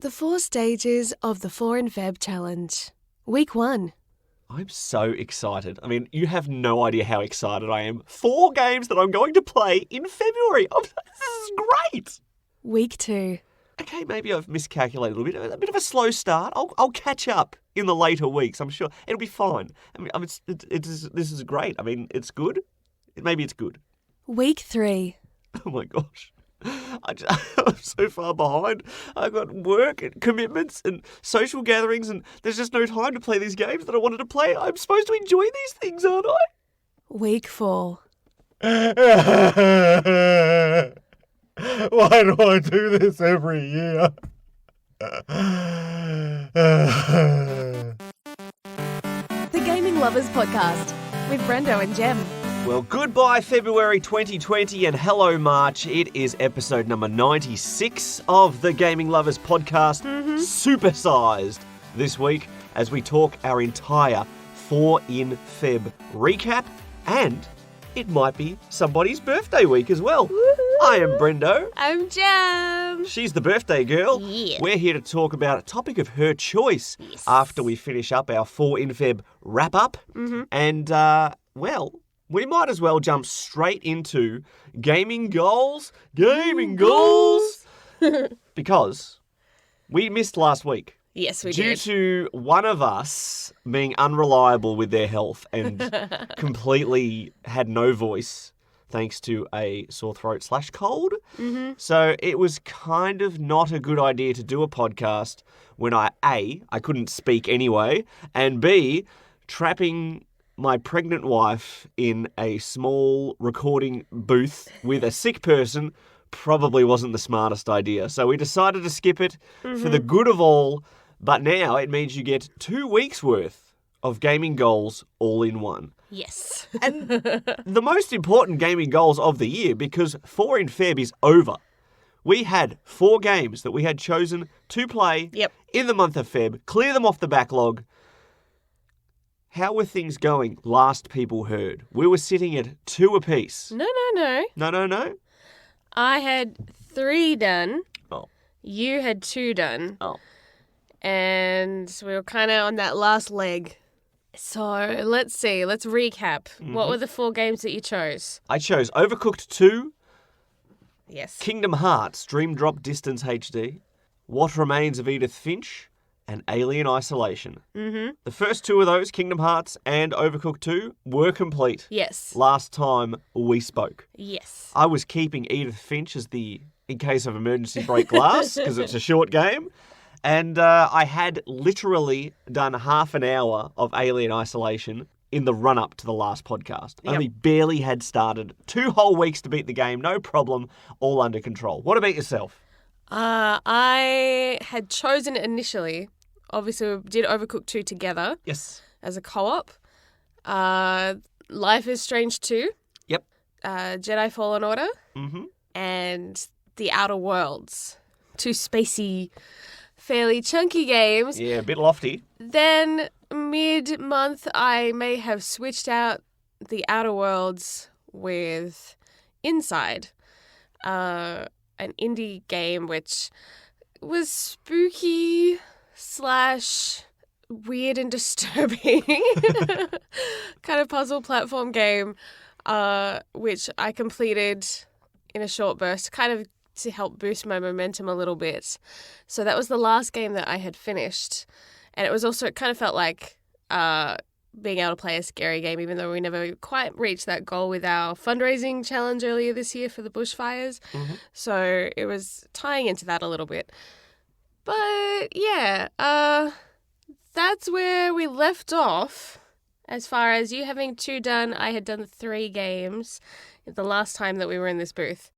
The 4 stages of the 4 in Feb challenge. Week 1. I'm so excited. I mean, you have no idea how excited I am. 4 games that I'm going to play in February. This is great. Week 2. Okay, maybe I've miscalculated a bit of a slow start. I'll catch up in the later weeks. I'm sure it'll be fine. This is great. I mean, it's good. Maybe it's good. Week 3. Oh my gosh. I'm so far behind. I've got work and commitments and social gatherings, and there's just no time to play these games that I wanted to play. I'm supposed to enjoy these things, aren't I? Week 4. Why do I do this every year? The Gaming Lovers Podcast with Brendo and Jem. Well, goodbye February 2020 and hello March. It is episode number 96 of the Gaming Lovers Podcast, supersized this week as we talk our entire 4 in Feb recap, and it might be somebody's birthday week as well. Woo-hoo. I am Brendo. I'm Jem. She's the birthday girl. Yeah. We're here to talk about a topic of her choice after we finish up our 4 in Feb wrap-up. And, well, we might as well jump straight into gaming goals. Because we missed last week. Yes, we Due did. to one of us being unreliable with their health and completely had no voice thanks to a sore throat / cold. So it was kind of not a good idea to do a podcast when I couldn't speak anyway, and B, trapping my pregnant wife in a small recording booth with a sick person probably wasn't the smartest idea. So we decided to skip it for the good of all. But now it means you get 2 weeks worth of gaming goals all in one. Yes. And the most important gaming goals of the year, because 4 in Feb is over. We had 4 games that we had chosen to play in the month of Feb, clear them off the backlog. How were things going last people heard? We were sitting at 2 apiece. No. No? I had 3 done. Oh. You had 2 done. Oh. And we were kind of on that last leg. So let's see. Let's recap. What were the 4 games that you chose? I chose Overcooked 2, Yes. Kingdom Hearts Dream Drop Distance HD, What Remains of Edith Finch, and Alien Isolation. The first 2 of those, Kingdom Hearts and Overcooked 2, were complete. Yes. Last time we spoke. Yes. I was keeping Edith Finch as the in case of emergency break glass because it's a short game. And I had literally done half an hour of Alien Isolation in the run-up to the last podcast. Only barely had started. 2 whole weeks to beat the game, no problem, all under control. What about yourself? I had chosen initially, obviously we did Overcooked 2 together. Yes. As a co-op. Life is Strange 2. Yep. Jedi Fallen Order. And The Outer Worlds. 2 spacey, fairly chunky games. Yeah, a bit lofty. Then mid-month I may have switched out The Outer Worlds with Inside. An indie game which was spooky / weird and disturbing kind of puzzle platform game, which I completed in a short burst, kind of to help boost my momentum a little bit. So that was the last game that I had finished. And it was also, it kind of felt like being able to play a scary game, even though we never quite reached that goal with our fundraising challenge earlier this year for the bushfires. So it was tying into that a little bit. But yeah, that's where we left off. As far as you having 2 done, I had done 3 games the last time that we were in this booth.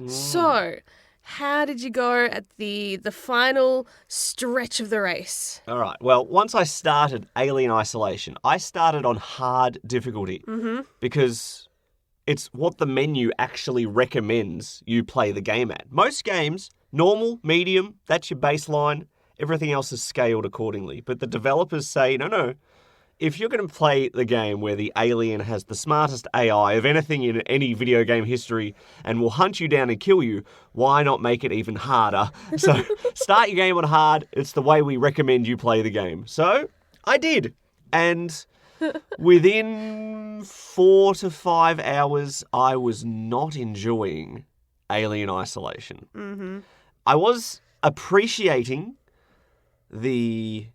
So, how did you go at the final stretch of the race? All right. Well, once I started Alien Isolation, I started on hard difficulty because it's what the menu actually recommends you play the game at. Most games, normal, medium, that's your baseline. Everything else is scaled accordingly. But the developers say, no, if you're going to play the game where the alien has the smartest AI of anything in any video game history and will hunt you down and kill you, why not make it even harder? So start your game on hard. It's the way we recommend you play the game. So I did. And within 4 to 5 hours, I was not enjoying Alien Isolation. Mm-hmm. I was appreciating the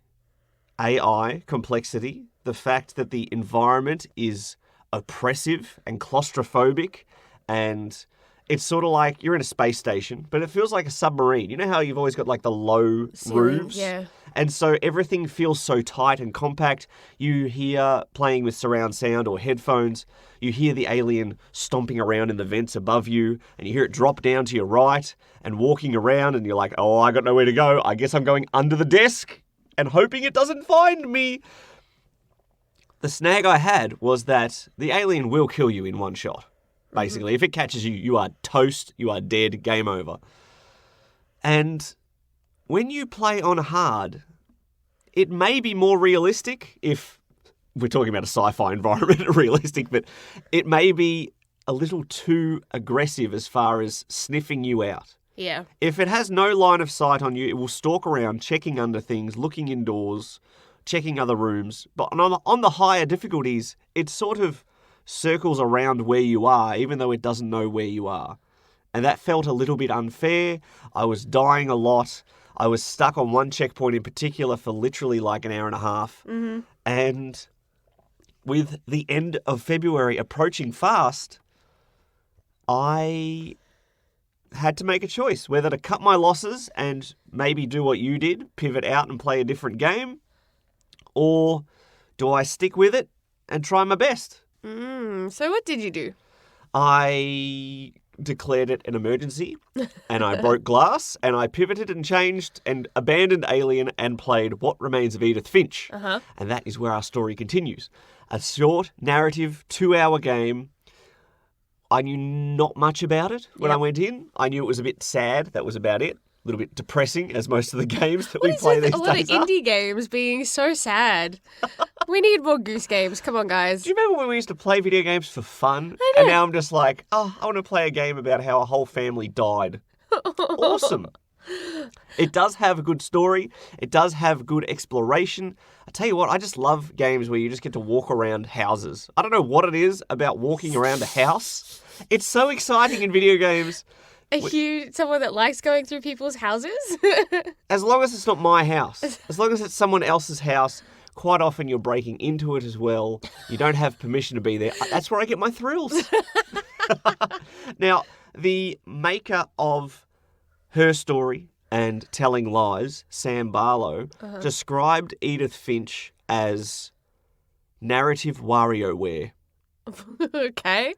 AI complexity, the fact that the environment is oppressive and claustrophobic, and it's sort of like you're in a space station, but it feels like a submarine. You know how you've always got like the low roofs? Yeah. And so everything feels so tight and compact. You hear, playing with surround sound or headphones, you hear the alien stomping around in the vents above you, and you hear it drop down to your right and walking around, and you're like, oh, I got nowhere to go. I guess I'm going under the desk and hoping it doesn't find me. The snag I had was that the alien will kill you in one shot. Basically, if it catches you, you are toast, you are dead, game over. And when you play on hard, it may be more realistic if we're talking about a sci-fi environment, realistic, but it may be a little too aggressive as far as sniffing you out. Yeah. If it has no line of sight on you, it will stalk around, checking under things, looking indoors, checking other rooms. But on the higher difficulties, it sort of circles around where you are, even though it doesn't know where you are. And that felt a little bit unfair. I was dying a lot. I was stuck on one checkpoint in particular for literally like an hour and a half. Mm-hmm. And with the end of February approaching fast, I had to make a choice whether to cut my losses and maybe do what you did, pivot out and play a different game, or do I stick with it and try my best? So what did you do? I declared it an emergency, and I broke glass, and I pivoted and changed and abandoned Alien and played What Remains of Edith Finch. Uh-huh. And that is where our story continues. A short, narrative, 2-hour game. I knew not much about it when I went in. I knew it was a bit sad. That was about it. A little bit depressing, as most of the games that we play these days are. A lot of indie games being so sad. We need more Goose games. Come on, guys. Do you remember when we used to play video games for fun? I know. And now I'm just like, oh, I want to play a game about how a whole family died. Awesome. It does have a good story. It does have good exploration. I tell you what, I just love games where you just get to walk around houses. I don't know what it is about walking around a house. It's so exciting in video games. Are you someone that likes going through people's houses? As long as it's not my house. As long as it's someone else's house. Quite often you're breaking into it as well. You don't have permission to be there. That's where I get my thrills. Now, the maker of Her Story and Telling Lies, Sam Barlow, described Edith Finch as narrative WarioWare. Okay.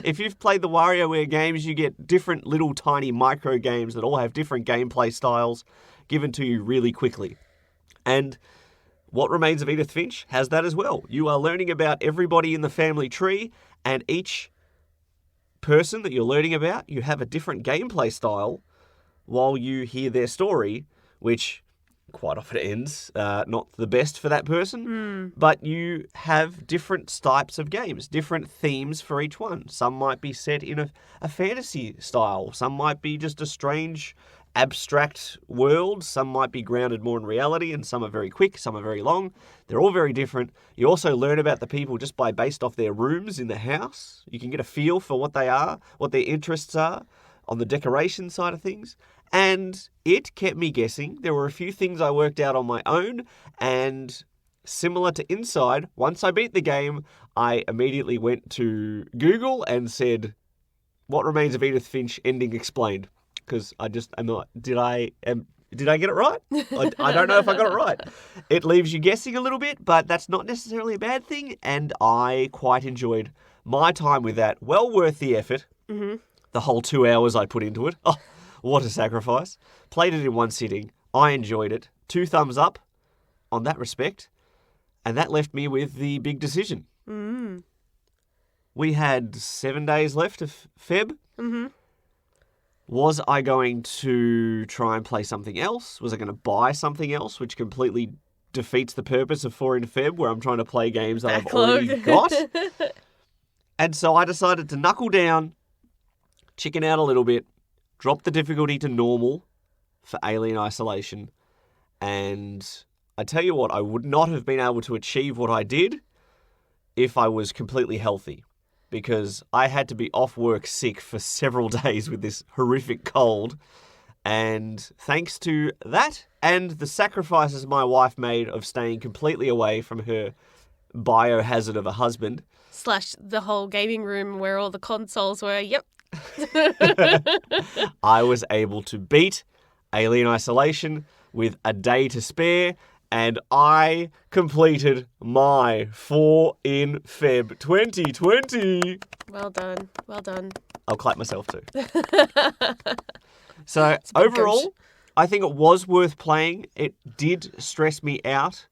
If you've played the WarioWare games, you get different little tiny micro games that all have different gameplay styles given to you really quickly. And What Remains of Edith Finch has that as well. You are learning about everybody in the family tree, and each person that you're learning about, you have a different gameplay style while you hear their story, which quite often ends not the best for that person. But you have different types of games, different themes for each one. Some might be set in a fantasy style. Some might be just a strange, abstract world. Some might be grounded more in reality, and some are very quick, some are very long. They're all very different. You also learn about the people just based off their rooms in the house. You can get a feel for what they are, what their interests are on the decoration side of things. And it kept me guessing. There were a few things I worked out on my own, and similar to Inside, once I beat the game, I immediately went to Google and said, What Remains of Edith Finch ending explained. Because I just am not, did I get it right? I don't know if I got it right. It leaves you guessing a little bit, but that's not necessarily a bad thing, and I quite enjoyed my time with that. Well worth the effort. Mm-hmm. The whole 2 hours I put into it. Oh, what a sacrifice. Played it in one sitting. I enjoyed it. 2 thumbs up on that respect. And that left me with the big decision. Mm. We had 7 days left of Feb. Mm-hmm. Was I going to try and play something else? Was I going to buy something else which completely defeats the purpose of 4 in Feb, where I'm trying to play games that I've Backlog. already got. And so I decided to knuckle down, chicken out a little bit, drop the difficulty to normal for Alien Isolation. And I tell you what, I would not have been able to achieve what I did if I was completely healthy, because I had to be off work sick for several days with this horrific cold. And thanks to that and the sacrifices my wife made of staying completely away from her biohazard of a husband. / the whole gaming room where all the consoles were. Yep. I was able to beat Alien Isolation with a day to spare, and I completed my 4 in Feb 2020. Well done. Well done. I'll clap myself too. So big overall, gush. I think it was worth playing. It did stress me out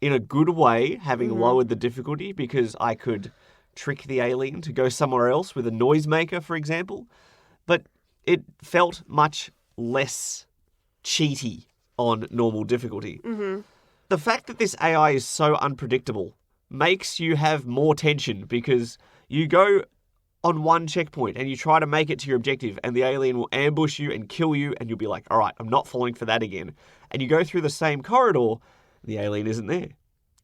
in a good way, having lowered the difficulty, because I could trick the alien to go somewhere else with a noisemaker, for example. But it felt much less cheaty on normal difficulty. Mm-hmm. The fact that this AI is so unpredictable makes you have more tension, because you go on one checkpoint and you try to make it to your objective and the alien will ambush you and kill you, and you'll be like, all right, I'm not falling for that again. And you go through the same corridor, the alien isn't there.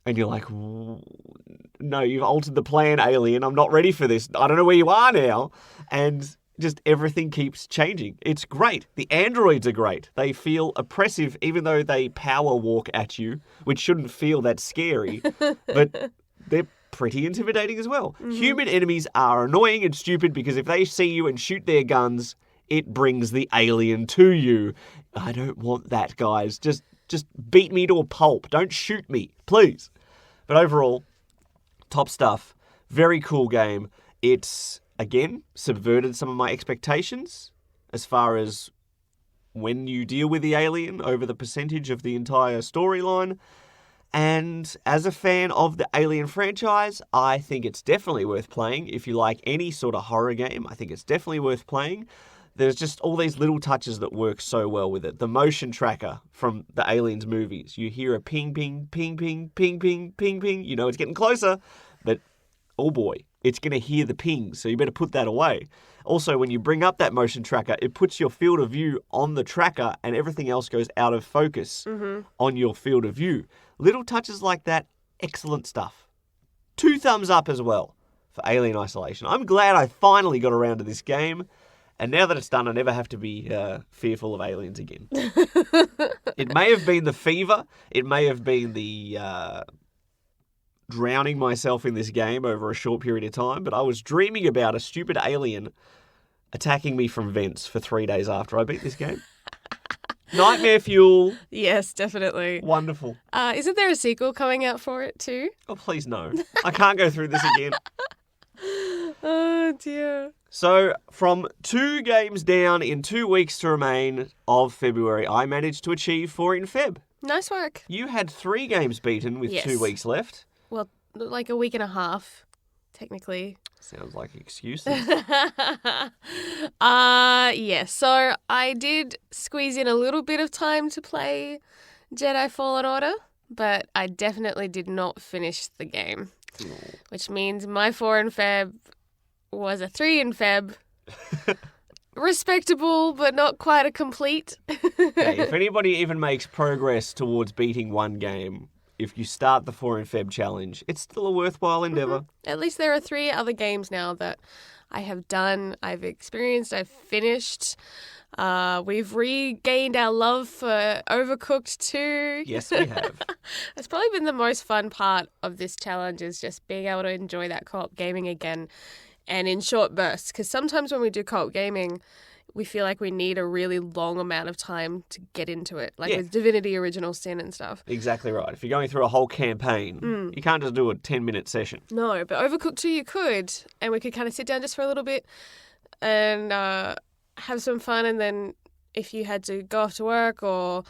And you're like, no, you've altered the plan, alien. I'm not ready for this. I don't know where you are now. And just everything keeps changing. It's great. The androids are great. They feel oppressive even though they power walk at you, which shouldn't feel that scary. But they're pretty intimidating as well. Mm-hmm. Human enemies are annoying and stupid because if they see you and shoot their guns, it brings the alien to you. I don't want that, guys. Just beat me to a pulp. Don't shoot me, please. But overall, top stuff. Very cool game. It's, again, subverted some of my expectations as far as when you deal with the alien over the percentage of the entire storyline. And as a fan of the Alien franchise, I think it's definitely worth playing. If you like any sort of horror game, I think it's definitely worth playing. There's just all these little touches that work so well with it. The motion tracker from the Aliens movies. You hear a ping, ping, ping, ping, ping, ping, ping, ping. You know it's getting closer, but oh boy, it's going to hear the ping, so you better put that away. Also, when you bring up that motion tracker, it puts your field of view on the tracker and everything else goes out of focus on your field of view. Little touches like that, excellent stuff. 2 thumbs up as well for Alien Isolation. I'm glad I finally got around to this game. And now that it's done, I never have to be fearful of aliens again. It may have been the fever. It may have been the drowning myself in this game over a short period of time. But I was dreaming about a stupid alien attacking me from vents for 3 days after I beat this game. Nightmare fuel. Yes, definitely. Wonderful. Isn't there a sequel coming out for it too? Oh, please no. I can't go through this again. Oh, dear. So, from 2 games down in 2 weeks to remain of February, I managed to achieve 4 in Feb. Nice work. You had 3 games beaten with Yes. 2 weeks left. Well, like a week and a half, technically. Sounds like excuses. Yes. So I did squeeze in a little bit of time to play Jedi Fallen Order, but I definitely did not finish the game, which means my 4 in Feb was a 3 in Feb. Respectable, but not quite a complete. Hey, if anybody even makes progress towards beating one game, if you start the 4 in Feb challenge, it's still a worthwhile endeavour. At least there are 3 other games now that I have done, I've experienced, I've finished. We've regained our love for Overcooked 2. Yes, we have. It's probably been the most fun part of this challenge, is just being able to enjoy that co-op gaming again and in short bursts. Because sometimes when we do co-op gaming, we feel like we need a really long amount of time to get into it, like with Divinity Original Sin and stuff. Exactly right. If you're going through a whole campaign, you can't just do a 10-minute session. No, but Overcooked 2 you could, and we could kind of sit down just for a little bit and have some fun, and then if you had to go off to work or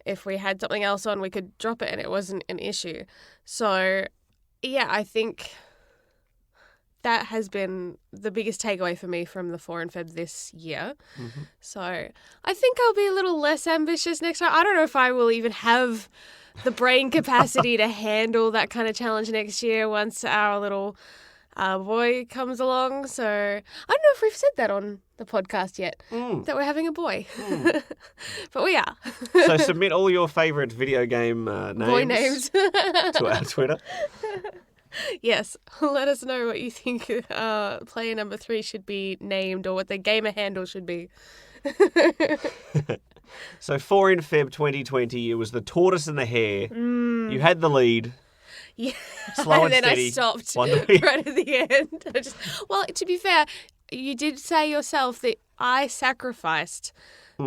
if we had something else on, we could drop it and it wasn't an issue. So, yeah, I think that has been the biggest takeaway for me from the 4 in Feb this year. Mm-hmm. So I think I'll be a little less ambitious next time. I don't know if I will even have the brain capacity to handle that kind of challenge next year once our little boy comes along. So I don't know if we've said that on the podcast yet, that we're having a boy. But we are. So submit all your favourite video game names. Boy names. To our Twitter. Yes, let us know what you think player number 3 should be named or what their gamer handle should be. So 4 in Feb 2020, it was the tortoise and the hare. You had the lead. Yeah, Slow and then steady. I stopped Wonderful. right at the end. Well, to be fair, you did say yourself that I sacrificed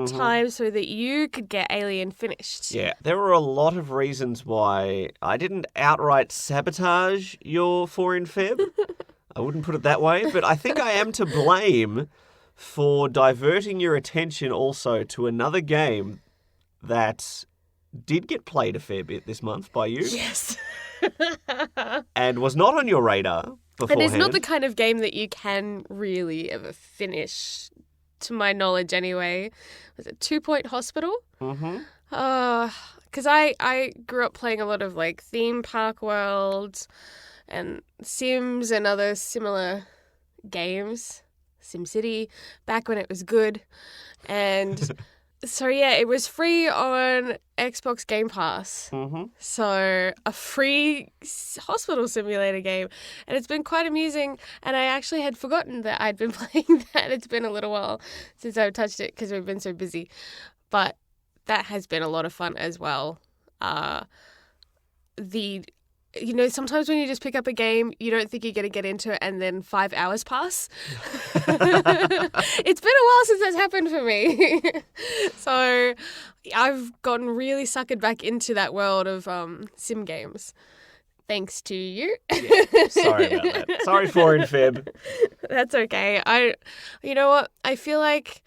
time so that you could get Alien finished. Yeah, there were a lot of reasons why I didn't outright sabotage your 4 in Feb. I wouldn't put it that way, but I think I am to blame for diverting your attention also to another game that did get played a fair bit this month by you. Yes. And was not on your radar beforehand. And it's not the kind of game that you can really ever finish, to my knowledge anyway. Was it 2 Point Hospital? Mm-hmm. Because I grew up playing a lot of like Theme Park World and Sims and other similar games. SimCity, back when it was good. And so, yeah, it was free on Xbox Game Pass. Mm-hmm. So a free hospital simulator game. And it's been quite amusing. And I actually had forgotten that I'd been playing that. It's been a little while since I've touched it because we've been so busy. But that has been a lot of fun as well. Sometimes when you just pick up a game, you don't think you're going to get into it, and then 5 hours pass. It's been a while since that's happened for me. So I've gotten really suckered back into that world of sim games. Thanks to you. Yeah, sorry about that. Sorry, 4 in Feb. That's okay. You know what? I feel like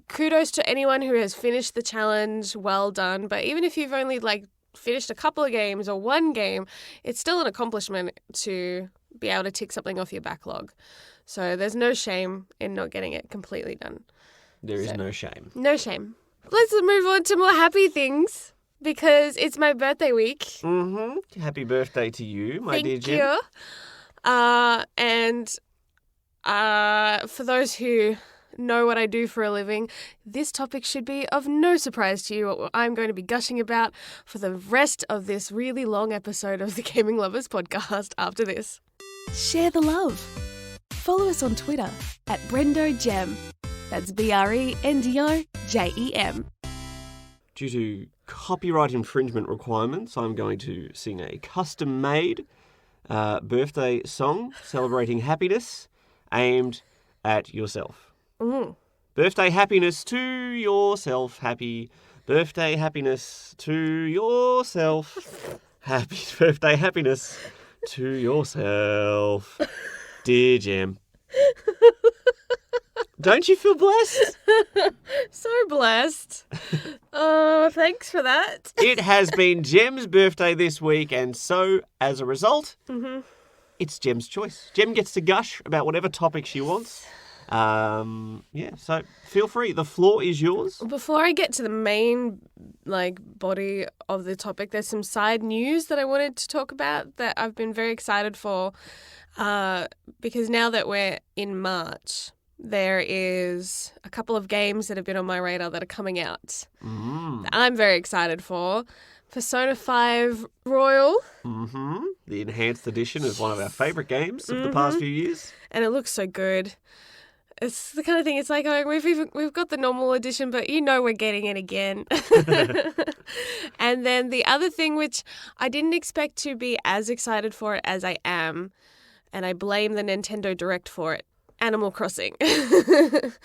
kudos to anyone who has finished the challenge. Well done. But even if you've only finished a couple of games or one game, it's still an accomplishment to be able to tick something off your backlog. So there's no shame in not getting it completely done. There is no shame. No shame. Let's move on to more happy things because it's my birthday week. Mm-hmm. Happy birthday to you, my dear Jen. Thank you. And for those who know what I do for a living, this topic should be of no surprise to you what I'm going to be gushing about for the rest of this really long episode of the Gaming Lovers podcast after this. Share the love. Follow us on Twitter at BrendoGem. That's BrendoJem. Due to copyright infringement requirements, I'm going to sing a custom-made birthday song celebrating happiness aimed at yourself. Birthday happiness to yourself. Happy birthday happiness to yourself. Happy birthday happiness to yourself. Dear Jem. Don't you feel blessed? So blessed. Oh, thanks for that. It has been Jem's birthday this week, and so, as a result, it's Jem's choice. Jem gets to gush about whatever topic she wants. So feel free. The floor is yours. Before I get to the main body of the topic, there's some side news that I wanted to talk about that I've been very excited for because now that we're in March, there is a couple of games that have been on my radar that are coming out that I'm very excited for. Persona 5 Royal. The enhanced edition of one of our favourite games of the past few years. And it looks so good. It's the kind of thing, it's like, we've got the normal edition, but we're getting it again. And then the other thing, which I didn't expect to be as excited for it as I am, and I blame the Nintendo Direct for it, Animal Crossing.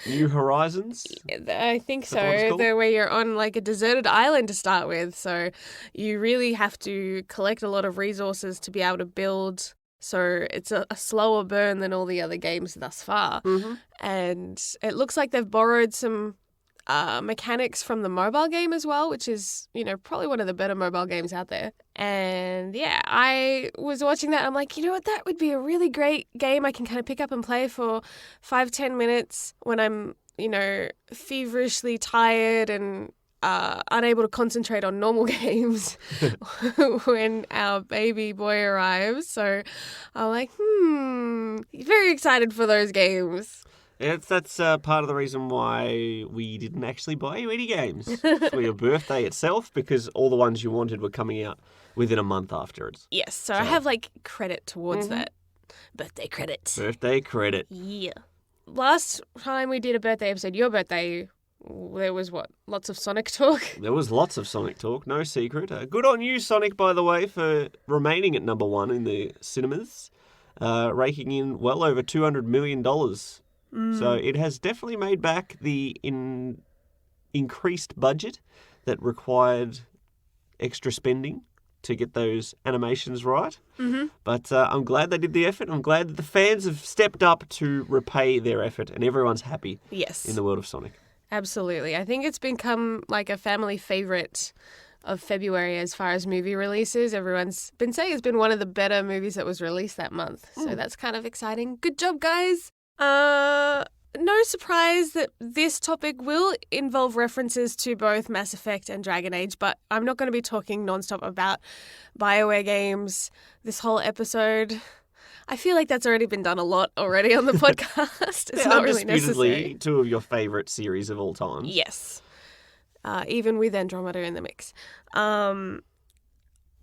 New Horizons? I think Is that what it's so. called? Where you're on a deserted island to start with, so you really have to collect a lot of resources to be able to build. So it's a slower burn than all the other games thus far. And it looks like they've borrowed some mechanics from the mobile game as well, which is, probably one of the better mobile games out there. And yeah, I was watching that. I'm like, you know what? That would be a really great game I can kind of pick up and play for 5-10 minutes when I'm, feverishly tired and unable to concentrate on normal games when our baby boy arrives. So I'm like, very excited for those games. Yeah, that's part of the reason why we didn't actually buy you any games for your birthday itself, because all the ones you wanted were coming out within a month afterwards. Yes, so I have credit towards that. Birthday credit. Birthday credit. Yeah. Last time we did a birthday episode, your birthday, there was lots of Sonic talk? There was lots of Sonic talk, no secret. Good on you, Sonic, by the way, for remaining at number one in the cinemas, raking in well over $200 million. So it has definitely made back the increased budget that required extra spending to get those animations right. Mm-hmm. But I'm glad they did the effort. I'm glad that the fans have stepped up to repay their effort, and everyone's happy in the world of Sonic. Absolutely. I think it's become a family favourite of February as far as movie releases. Everyone's been saying it's been one of the better movies that was released that month. So that's kind of exciting. Good job, guys. No surprise that this topic will involve references to both Mass Effect and Dragon Age, but I'm not going to be talking nonstop about BioWare games this whole episode. I feel like that's already been done a lot already on the podcast. It's not really necessary. Two of your favourite series of all time. Yes. Even with Andromeda in the mix.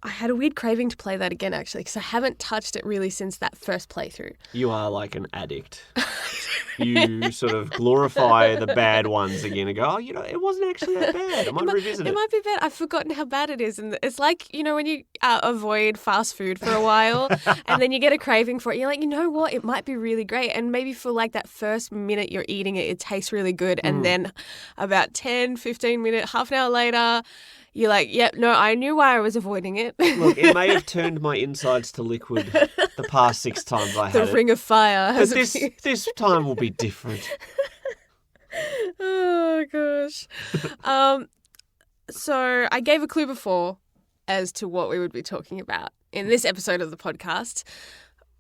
I had a weird craving to play that again, actually, because I haven't touched it really since that first playthrough. You are like an addict. You sort of glorify the bad ones again and go, it wasn't actually that bad. I might revisit it. It might be bad. I've forgotten how bad it is. And it's like, when you avoid fast food for a while and then you get a craving for it. You're like, you know what? It might be really great. And maybe for that first minute you're eating it, it tastes really good. And then about 10, 15 minutes, half an hour later, you're like, yep, no, I knew why I was avoiding it. Look, it may have turned my insides to liquid the past 6 times I had it. The ring of fire has appeared. This time will be different. Oh, gosh. So I gave a clue before as to what we would be talking about in this episode of the podcast.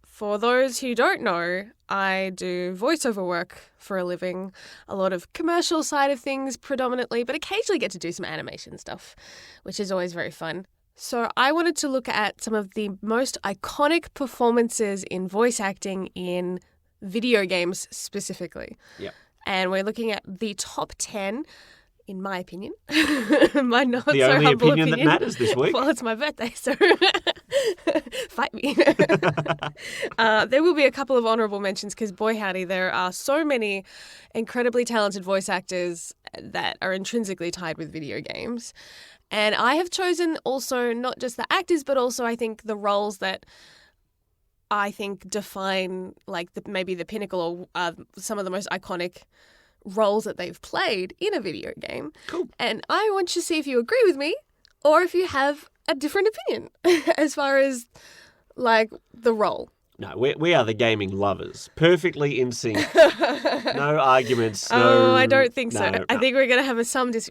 For those who don't know, I do voiceover work for a living, a lot of commercial side of things predominantly, but occasionally get to do some animation stuff, which is always very fun. So I wanted to look at some of the most iconic performances in voice acting in video games specifically. Yep. And we're looking at the top 10, in my opinion. My not the so only humble opinion that matters this week. Well, it's my birthday, so fight me. There will be a couple of honourable mentions because, boy howdy, there are so many incredibly talented voice actors that are intrinsically tied with video games. And I have chosen also not just the actors, but also I think the roles that I think define maybe the pinnacle or some of the most iconic roles that they've played in a video game. Cool. And I want you to see if you agree with me or if you have a different opinion as far as the role. No, we are the gaming lovers. Perfectly in sync. No arguments. No, I don't think so. No. I think we're going to have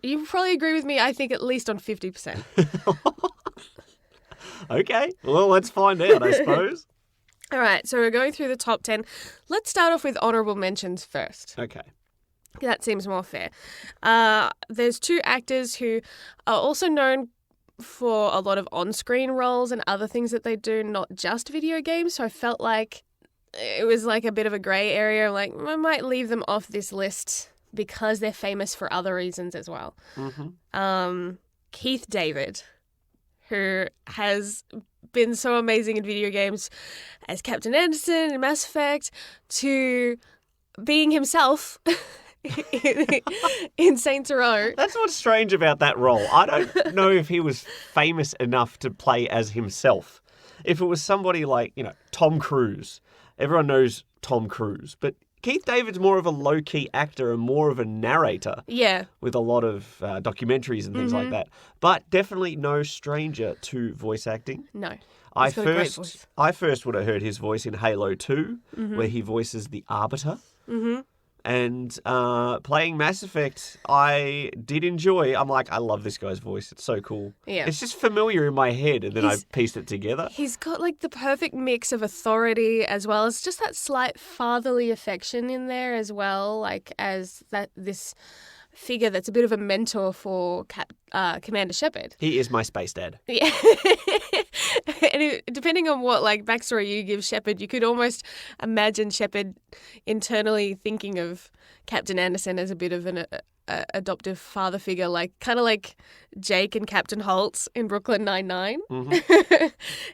you probably agree with me, I think at least on 50%. Okay. Well, let's find out, I suppose. All right. So we're going through the top 10. Let's start off with honourable mentions first. Okay. That seems more fair. There's 2 actors who are also known for a lot of on-screen roles and other things that they do, not just video games. So I felt like it was a bit of a grey area. I might leave them off this list because they're famous for other reasons as well. Mm-hmm. Keith David, who has been so amazing in video games as Captain Anderson in Mass Effect, to being himself in Saints Row. That's what's strange about that role. I don't know if he was famous enough to play as himself. If it was somebody like, Tom Cruise, everyone knows Tom Cruise, but Keith David's more of a low-key actor and more of a narrator. Yeah. With a lot of documentaries and things like that. But definitely no stranger to voice acting. No. I first would have heard his voice in Halo 2, where he voices the Arbiter. Mm-hmm. And playing Mass Effect, I did enjoy. I'm like, I love this guy's voice. It's so cool. Yeah. It's just familiar in my head, and then I pieced it together. He's got like the perfect mix of authority as well as just that slight fatherly affection in there as well, like as this figure that's a bit of a mentor for Commander Shepard. He is my space dad. Yeah. And depending on what like backstory you give Shepard, you could almost imagine Shepard internally thinking of Captain Anderson as a bit of an adoptive father figure, like kind of like Jake and Captain Holt in Brooklyn Nine-Nine. Mm-hmm.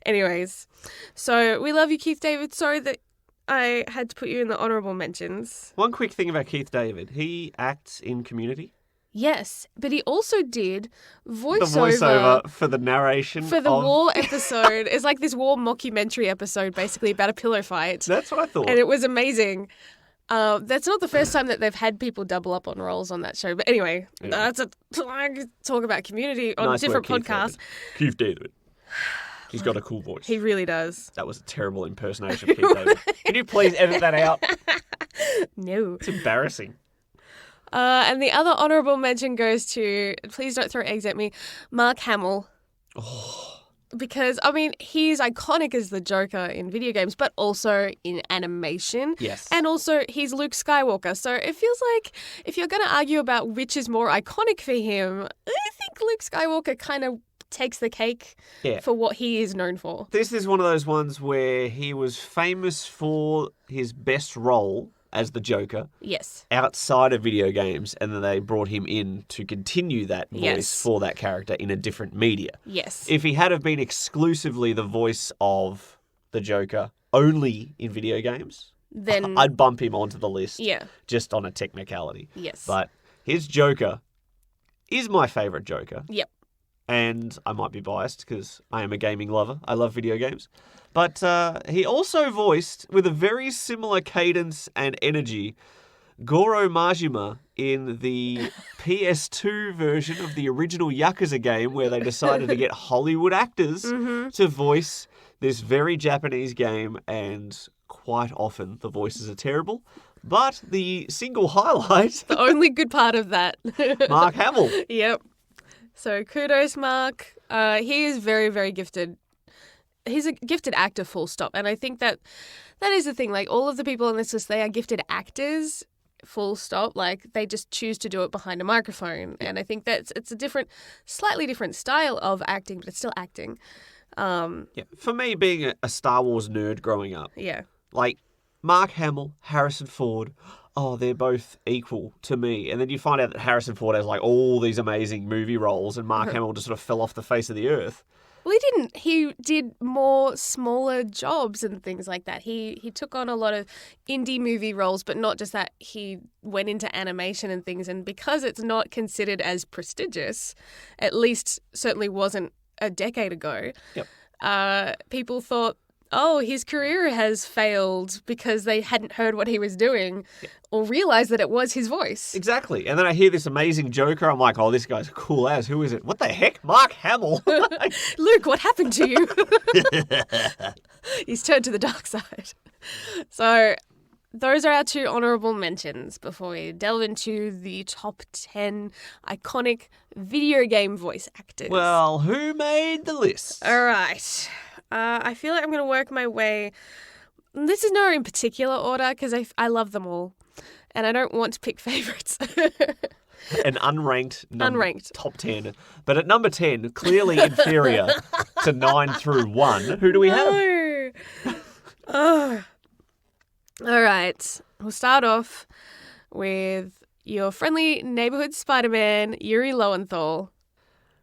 Anyways, so we love you, Keith David. Sorry that I had to put you in the honourable mentions. One quick thing about Keith David. He acts in Community. Yes, but he also did voiceover. The voiceover for the narration for the of... war episode. It's like this war mockumentary episode, basically about a pillow fight. That's what I thought. And it was amazing. That's not the first time that they've had people double up on roles on that show. But anyway, I could talk about Community on nice different work, podcasts. Keith David. He's got a cool voice. He really does. That was a terrible impersonation of Keith David. Can you please edit that out? No. It's embarrassing. And the other honourable mention goes to, please don't throw eggs at me, Mark Hamill. Oh. Because, I mean, he's iconic as the Joker in video games, but also in animation. Yes. And also, he's Luke Skywalker. So it feels like if you're going to argue about which is more iconic for him, I think Luke Skywalker kind of takes the cake for what he is known for. This is one of those ones where he was famous for his best role as the Joker. Yes. Outside of video games, and then they brought him in to continue that voice for that character in a different media. Yes. If he had have been exclusively the voice of the Joker only in video games, then I'd bump him onto the list. Yeah. Just on a technicality. Yes. But his Joker is my favourite Joker. Yep. And I might be biased because I am a gaming lover. I love video games. But he also voiced, with a very similar cadence and energy, Goro Majima in the PS2 version of the original Yakuza game, where they decided to get Hollywood actors to voice this very Japanese game, and quite often the voices are terrible. But the single highlight... The only good part of that. Mark Hamill. Yep. So kudos, Mark. He is very, very gifted. He's a gifted actor, full stop. And I think that is the thing. Like, all of the people on this list, they are gifted actors, full stop. Like, they just choose to do it behind a microphone. And I think it's a slightly different style of acting, but it's still acting. For me, being a Star Wars nerd growing up, like Mark Hamill, Harrison Ford, they're both equal to me. And then you find out that Harrison Ford has like all these amazing movie roles, and Mark Hamill just sort of fell off the face of the earth. Well, he didn't. He did more smaller jobs and things like that. He took on a lot of indie movie roles, but not just that. He went into animation and things. And because it's not considered as prestigious, at least certainly wasn't a decade ago, people thought, his career has failed because they hadn't heard what he was doing or realized that it was his voice. Exactly. And then I hear this amazing Joker. I'm like, this guy's cool as. Who is it? What the heck? Mark Hamill. Luke, what happened to you? He's turned to the dark side. So those are our two honourable mentions before we delve into the top 10 iconic video game voice actors. Well, who made the list? All right. I feel like I'm going to work my way. This is not in particular order because I love them all. And I don't want to pick favourites. An unranked top 10. But at number 10, clearly inferior to 9 through 1. Who do we have? All right. We'll start off with your friendly neighbourhood Spider-Man, Yuri Lowenthal.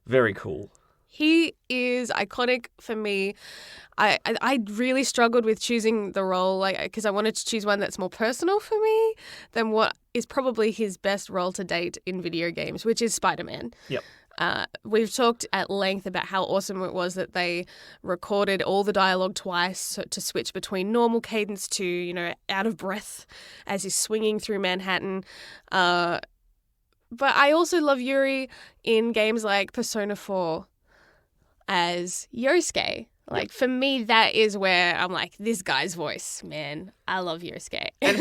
Very cool. He is iconic for me. I really struggled with choosing the role, because I wanted to choose one that's more personal for me than what is probably his best role to date in video games, which is Spider-Man. Yep. We've talked at length about how awesome it was that they recorded all the dialogue twice to switch between normal cadence to, out of breath as he's swinging through Manhattan. But I also love Yuri in games like Persona 4 as Yosuke. Like, for me, that is where I'm like, this guy's voice, man, I love Yosuke. And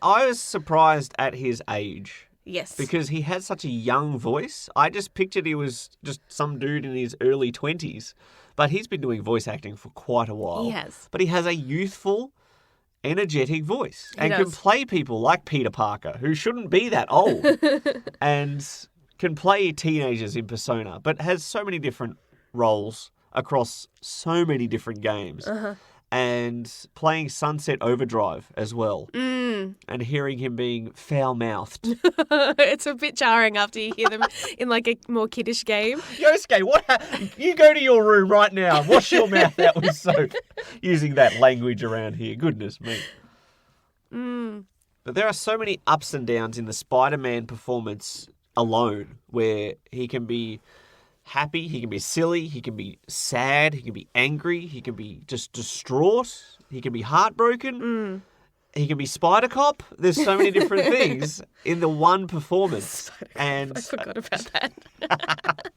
I was surprised at his age. Yes. Because he had such a young voice. I just pictured he was just some dude in his early 20s. But he's been doing voice acting for quite a while. He has. But he has a youthful, energetic voice. He and does. can play people like Peter Parker, who shouldn't be that old. And can play teenagers in Persona, but has so many different roles across so many different games. And playing Sunset Overdrive as well. And hearing him being foul-mouthed. It's a bit jarring after you hear them in like a more kiddish game. Yosuke, you go to your room right now and wash your mouth out with soap. Using that language around here. Goodness me. But there are so many ups and downs in the Spider-Man performance alone, where he can be happy, he can be silly, he can be sad, he can be angry, he can be just distraught, he can be heartbroken, he can be Spider Cop. There's so many different things in the one performance. I forgot about that.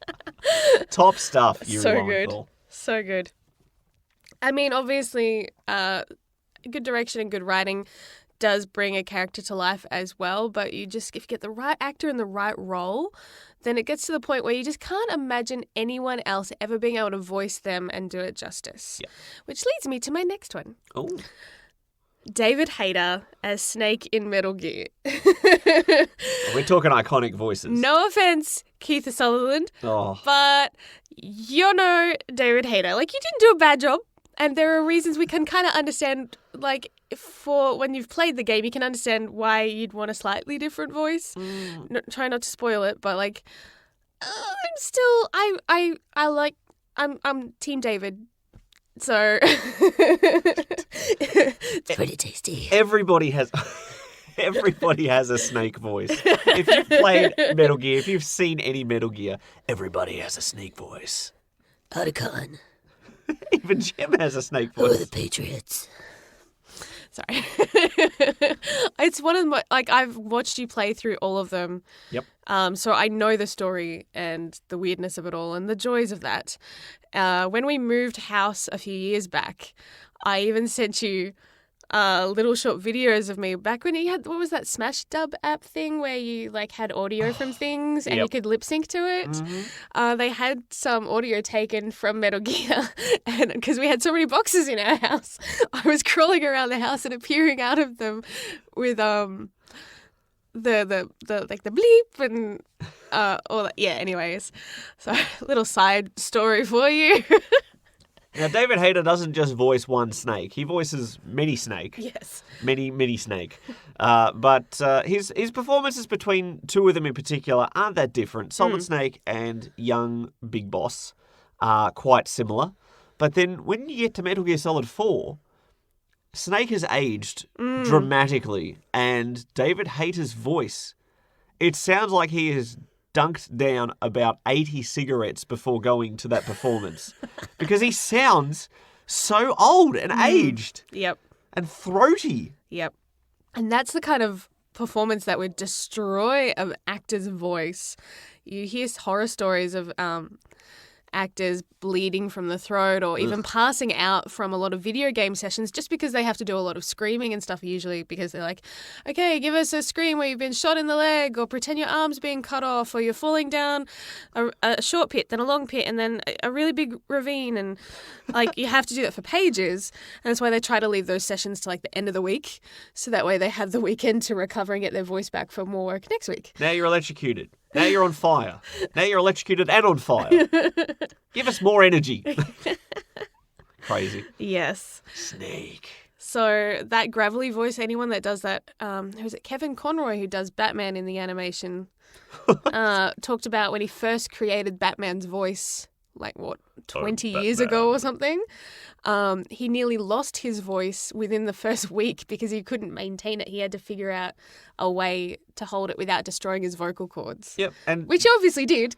Top stuff, you So good. So good. I mean, obviously, good direction and good writing does bring a character to life as well, but if you get the right actor in the right role, then it gets to the point where you just can't imagine anyone else ever being able to voice them and do it justice. Yeah. Which leads me to my next one. Oh. David Hayter as Snake in Metal Gear. We're talking iconic voices. No offense, Keith Sutherland, Oh. but you know David Hayter. Like, you didn't do a bad job, and there are reasons we can kind of understand, like, for when you've played the game, you can understand why you'd want a slightly different voice. Try not to spoil it, but like, I'm Team David. So it's pretty tasty. Everybody has a Snake voice. If you've played Metal Gear, if you've seen any Metal Gear, everybody has a Snake voice. Otacon. Even Jim has a Snake Or voice. the Patriots. Sorry. It's one of my, like, I've watched you play through all of them. Yep. So I know the story and the weirdness of it all and the joys of that. When we moved house a few years back, I even sent you little short videos of me back when you had, what was that Smash Dub app thing where you like had audio from things and you could lip sync to it? They had some audio taken from Metal Gear, and because we had so many boxes in our house, I was crawling around the house and appearing out of them with the like the bleep and all that. Yeah. Anyways, so little side story for you. Now, David Hayter doesn't just voice one snake. He voices many snake. Yes. Many snake. But his performances between two of them in particular aren't that different. Solid Snake and young Big Boss are quite similar. But then when you get to Metal Gear Solid 4, Snake has aged dramatically. And David Hayter's voice, it sounds like he has dunked down about 80 cigarettes before going to that performance. Because he sounds so old and aged. Yep. And throaty. Yep. And that's the kind of performance that would destroy an actor's voice. You hear horror stories of actors bleeding from the throat or even passing out from a lot of video game sessions just because they have to do a lot of screaming and stuff, usually because they're like, okay, give us a scream where you've been shot in the leg, or pretend your arm's being cut off, or you're falling down a short pit, then a long pit, and then a really big ravine. And like, you have to do that for pages. And that's why they try to leave those sessions to like the end of the week. So that way they have the weekend to recover and get their voice back for more work next week. Now you're electrocuted. Now you're on fire. Now you're electrocuted and on fire. Give us more energy. Crazy. Yes. Snake. So that gravelly voice, anyone that does that, who's it? Kevin Conroy, who does Batman in the animation, talked about when he first created Batman's voice, like what, 20 years ago or something. He nearly lost his voice within the first week because he couldn't maintain it. He had to figure out a way to hold it without destroying his vocal cords. Yep. And which he obviously did.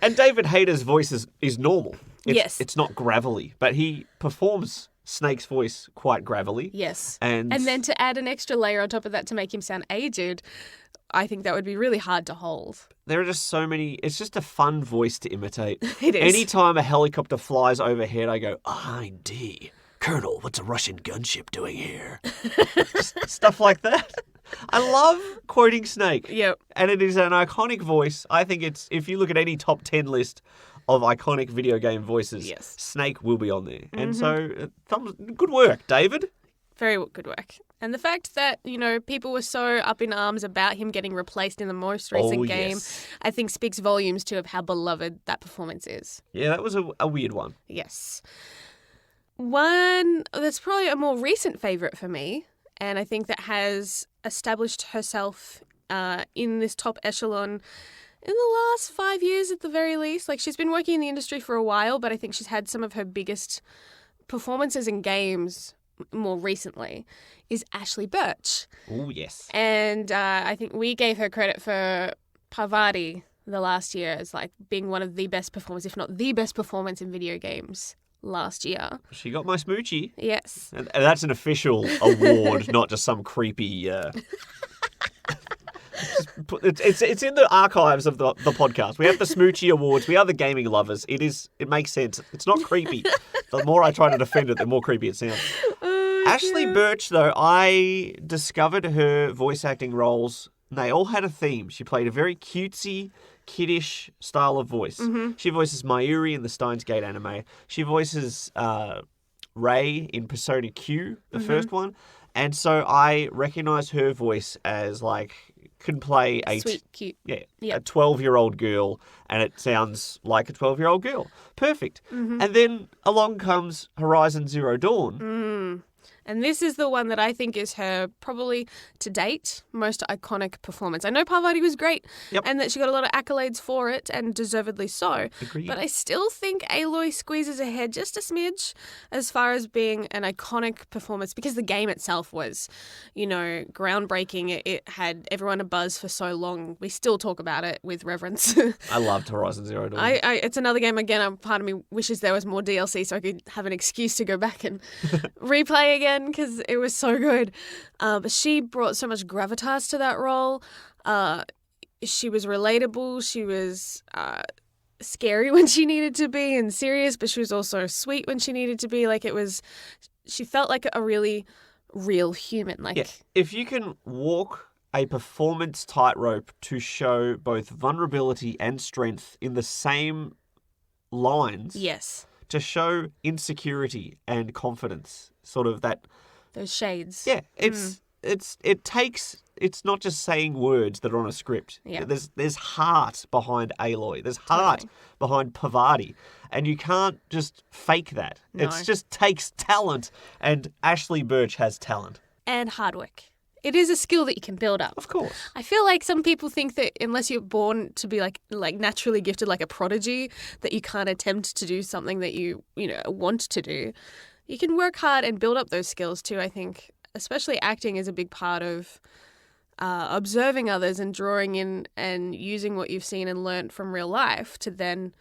And David Hayter's voice is normal. Yes. It's not gravelly, but he performs Snake's voice quite gravelly. Yes. And then to add an extra layer on top of that to make him sound aged, I think that would be really hard to hold. there are just so many. It's just a fun voice to imitate. It is. Anytime a helicopter flies overhead, I go, "I.D. Colonel, what's a Russian gunship doing here?" Just stuff like that. I love quoting Snake. Yep. And it is an iconic voice. I think it's, if you look at any top 10 list of iconic video game voices, Yes. Snake will be on there. And so, good work, David. Very good work. And the fact that, people were so up in arms about him getting replaced in the most recent game, Yes. I think speaks volumes to of how beloved that performance is. Yeah, that was a weird one. Yes. One that's probably a more recent favourite for me, and I think that has established herself in this top echelon in the last 5 years at the very least. Like, she's been working in the industry for a while, but I think she's had some of her biggest performances in games more recently, is Ashley Birch. Oh, yes. And I think we gave her credit for Parvati the last year as like being one of the best performers, if not the best performance in video games last year. She got my smoochie. Yes. And that's an official award, not just some creepy... It's in the archives of the podcast. We have the Smoochie Awards. We are the gaming lovers. It makes sense. It's not creepy. The more I try to defend it, the more creepy it sounds. Ashley Birch, though, I discovered her voice acting roles. And they all had a theme. She played a very cutesy, kiddish style of voice. She voices Mayuri in the Steins Gate anime. She voices Rei in Persona Q, the first one. And so I recognise her voice as like can play a Sweet, cute. a Yep. 12-year-old girl, and it sounds like a 12-year-old girl. Perfect. And then along comes Horizon Zero Dawn. And this is the one that I think is her, probably to date, most iconic performance. I know Parvati was great and that she got a lot of accolades for it, and deservedly so. Agreed. But I still think Aloy squeezes ahead just a smidge as far as being an iconic performance, because the game itself was, groundbreaking. It had everyone abuzz for so long. We still talk about it with reverence. I loved Horizon Zero Dawn. It's another game, again, part of me wishes there was more DLC so I could have an excuse to go back and replay again, because it was so good. But she brought so much gravitas to that role. She was relatable. She was scary when she needed to be and serious, but she was also sweet when she needed to be. She felt like a really real human. If you can walk a performance tightrope to show both vulnerability and strength in the same lines, Yes. to show insecurity and confidence, sort of that. Those shades. Yeah, it's not just saying words that are on a script. Yeah. There's heart behind Aloy. There's heart behind Parvati, and you can't just fake that. No. It just takes talent, and Ashley Birch has talent. And hard work. It is a skill that you can build up. Of course. I feel like some people think that unless you're born to be like naturally gifted, like a prodigy, that you can't attempt to do something that you want to do. You can work hard and build up those skills too. I think, especially acting is a big part of observing others and drawing in and using what you've seen and learnt from real life to then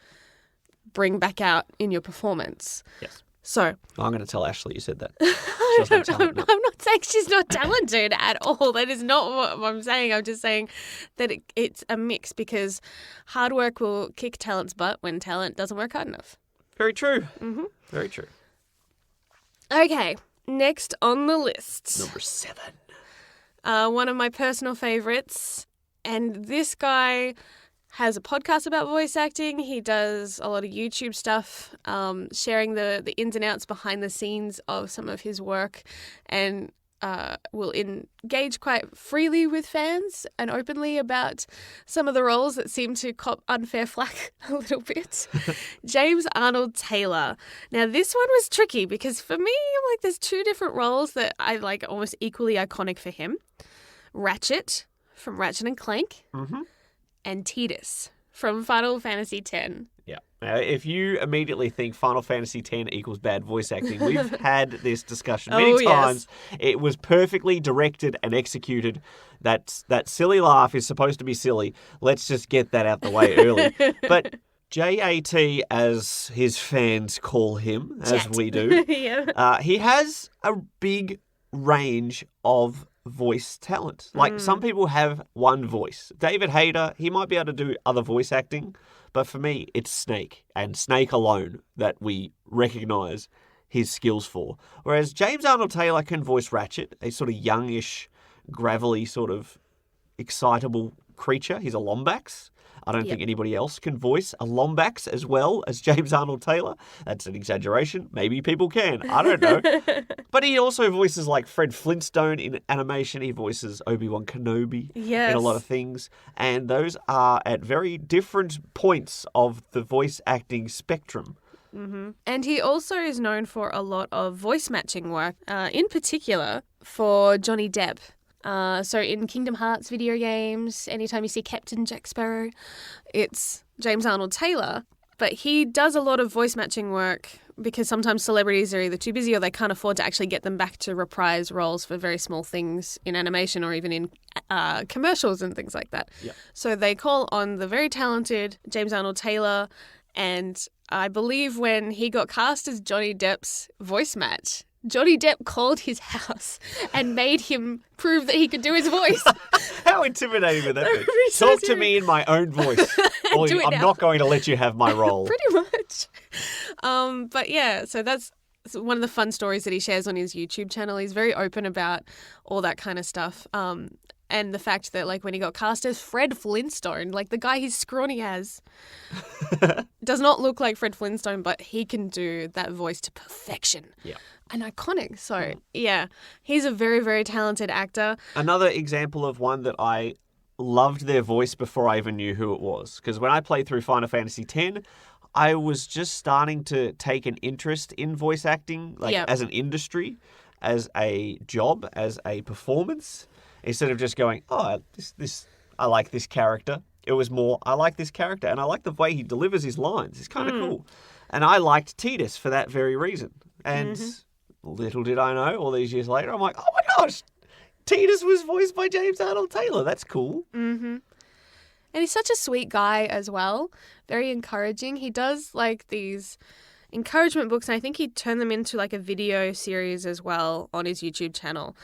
bring back out in your performance. Yes. So I'm going to tell Ashley you said that. She doesn't have talent. No. I'm not saying she's not talented at all. That is not what I'm saying. I'm just saying that it's a mix, because hard work will kick talent's butt when talent doesn't work hard enough. Very true. Mm-hmm. Very true. Okay, next on the list. Number 7. One of my personal favourites, and this guy has a podcast about voice acting. He does a lot of YouTube stuff, sharing the ins and outs behind the scenes of some of his work, and will engage quite freely with fans and openly about some of the roles that seem to cop unfair flack a little bit. James Arnold Taylor. Now, this one was tricky because for me, there's 2 different roles that I like almost equally iconic for him. Ratchet from Ratchet and Clank, and Tidus from Final Fantasy X. Yeah. Now, if you immediately think Final Fantasy X equals bad voice acting, we've had this discussion many times. Yes. It was perfectly directed and executed. That silly laugh is supposed to be silly. Let's just get that out the way early. But JAT, as his fans call him, as Chat. we do, Yeah. he has a big range of voice talent. Like, some people have one voice. David Hayter, he might be able to do other voice acting, but for me, it's Snake, and Snake alone that we recognise his skills for. Whereas James Arnold Taylor can voice Ratchet, a sort of youngish, gravelly, sort of excitable creature. He's a Lombax. I don't think anybody else can voice a Lombax as well as James Arnold Taylor. That's an exaggeration. Maybe people can. I don't know. But he also voices like Fred Flintstone in animation. He voices Obi-Wan Kenobi in a lot of things. And those are at very different points of the voice acting spectrum. Mm-hmm. And he also is known for a lot of voice matching work, in particular for Johnny Depp. So in Kingdom Hearts video games, anytime you see Captain Jack Sparrow, it's James Arnold Taylor. But he does a lot of voice matching work because sometimes celebrities are either too busy or they can't afford to actually get them back to reprise roles for very small things in animation or even in commercials and things like that. Yep. So they call on the very talented James Arnold Taylor, and I believe when he got cast as Johnny Depp's voice match, Johnny Depp called his house and made him prove that he could do his voice. How intimidating would that be? So Talk to me in my own voice. Or Do it I'm now. not going to let you have my role. Pretty much. But yeah, so that's one of the fun stories that he shares on his YouTube channel. He's very open about all that kind of stuff. And the fact that, like, when he got cast as Fred Flintstone, like the guy he's scrawny as, does not look like Fred Flintstone, but he can do that voice to perfection. Yeah. And iconic. So, yeah, he's a very, very talented actor. Another example of one that I loved their voice before I even knew who it was. Because when I played through Final Fantasy X, I was just starting to take an interest in voice acting, like as an industry, as a job, as a performance. Instead of just going, oh, this I like this character. It was more, I like this character, and I like the way he delivers his lines. It's kind of cool. And I liked Tidus for that very reason. And little did I know, all these years later, I'm like, oh my gosh, Tidus was voiced by James Arnold Taylor. That's cool. Mm-hmm. And he's such a sweet guy as well. Very encouraging. He does like these encouragement books, and I think he turned them into like a video series as well on his YouTube channel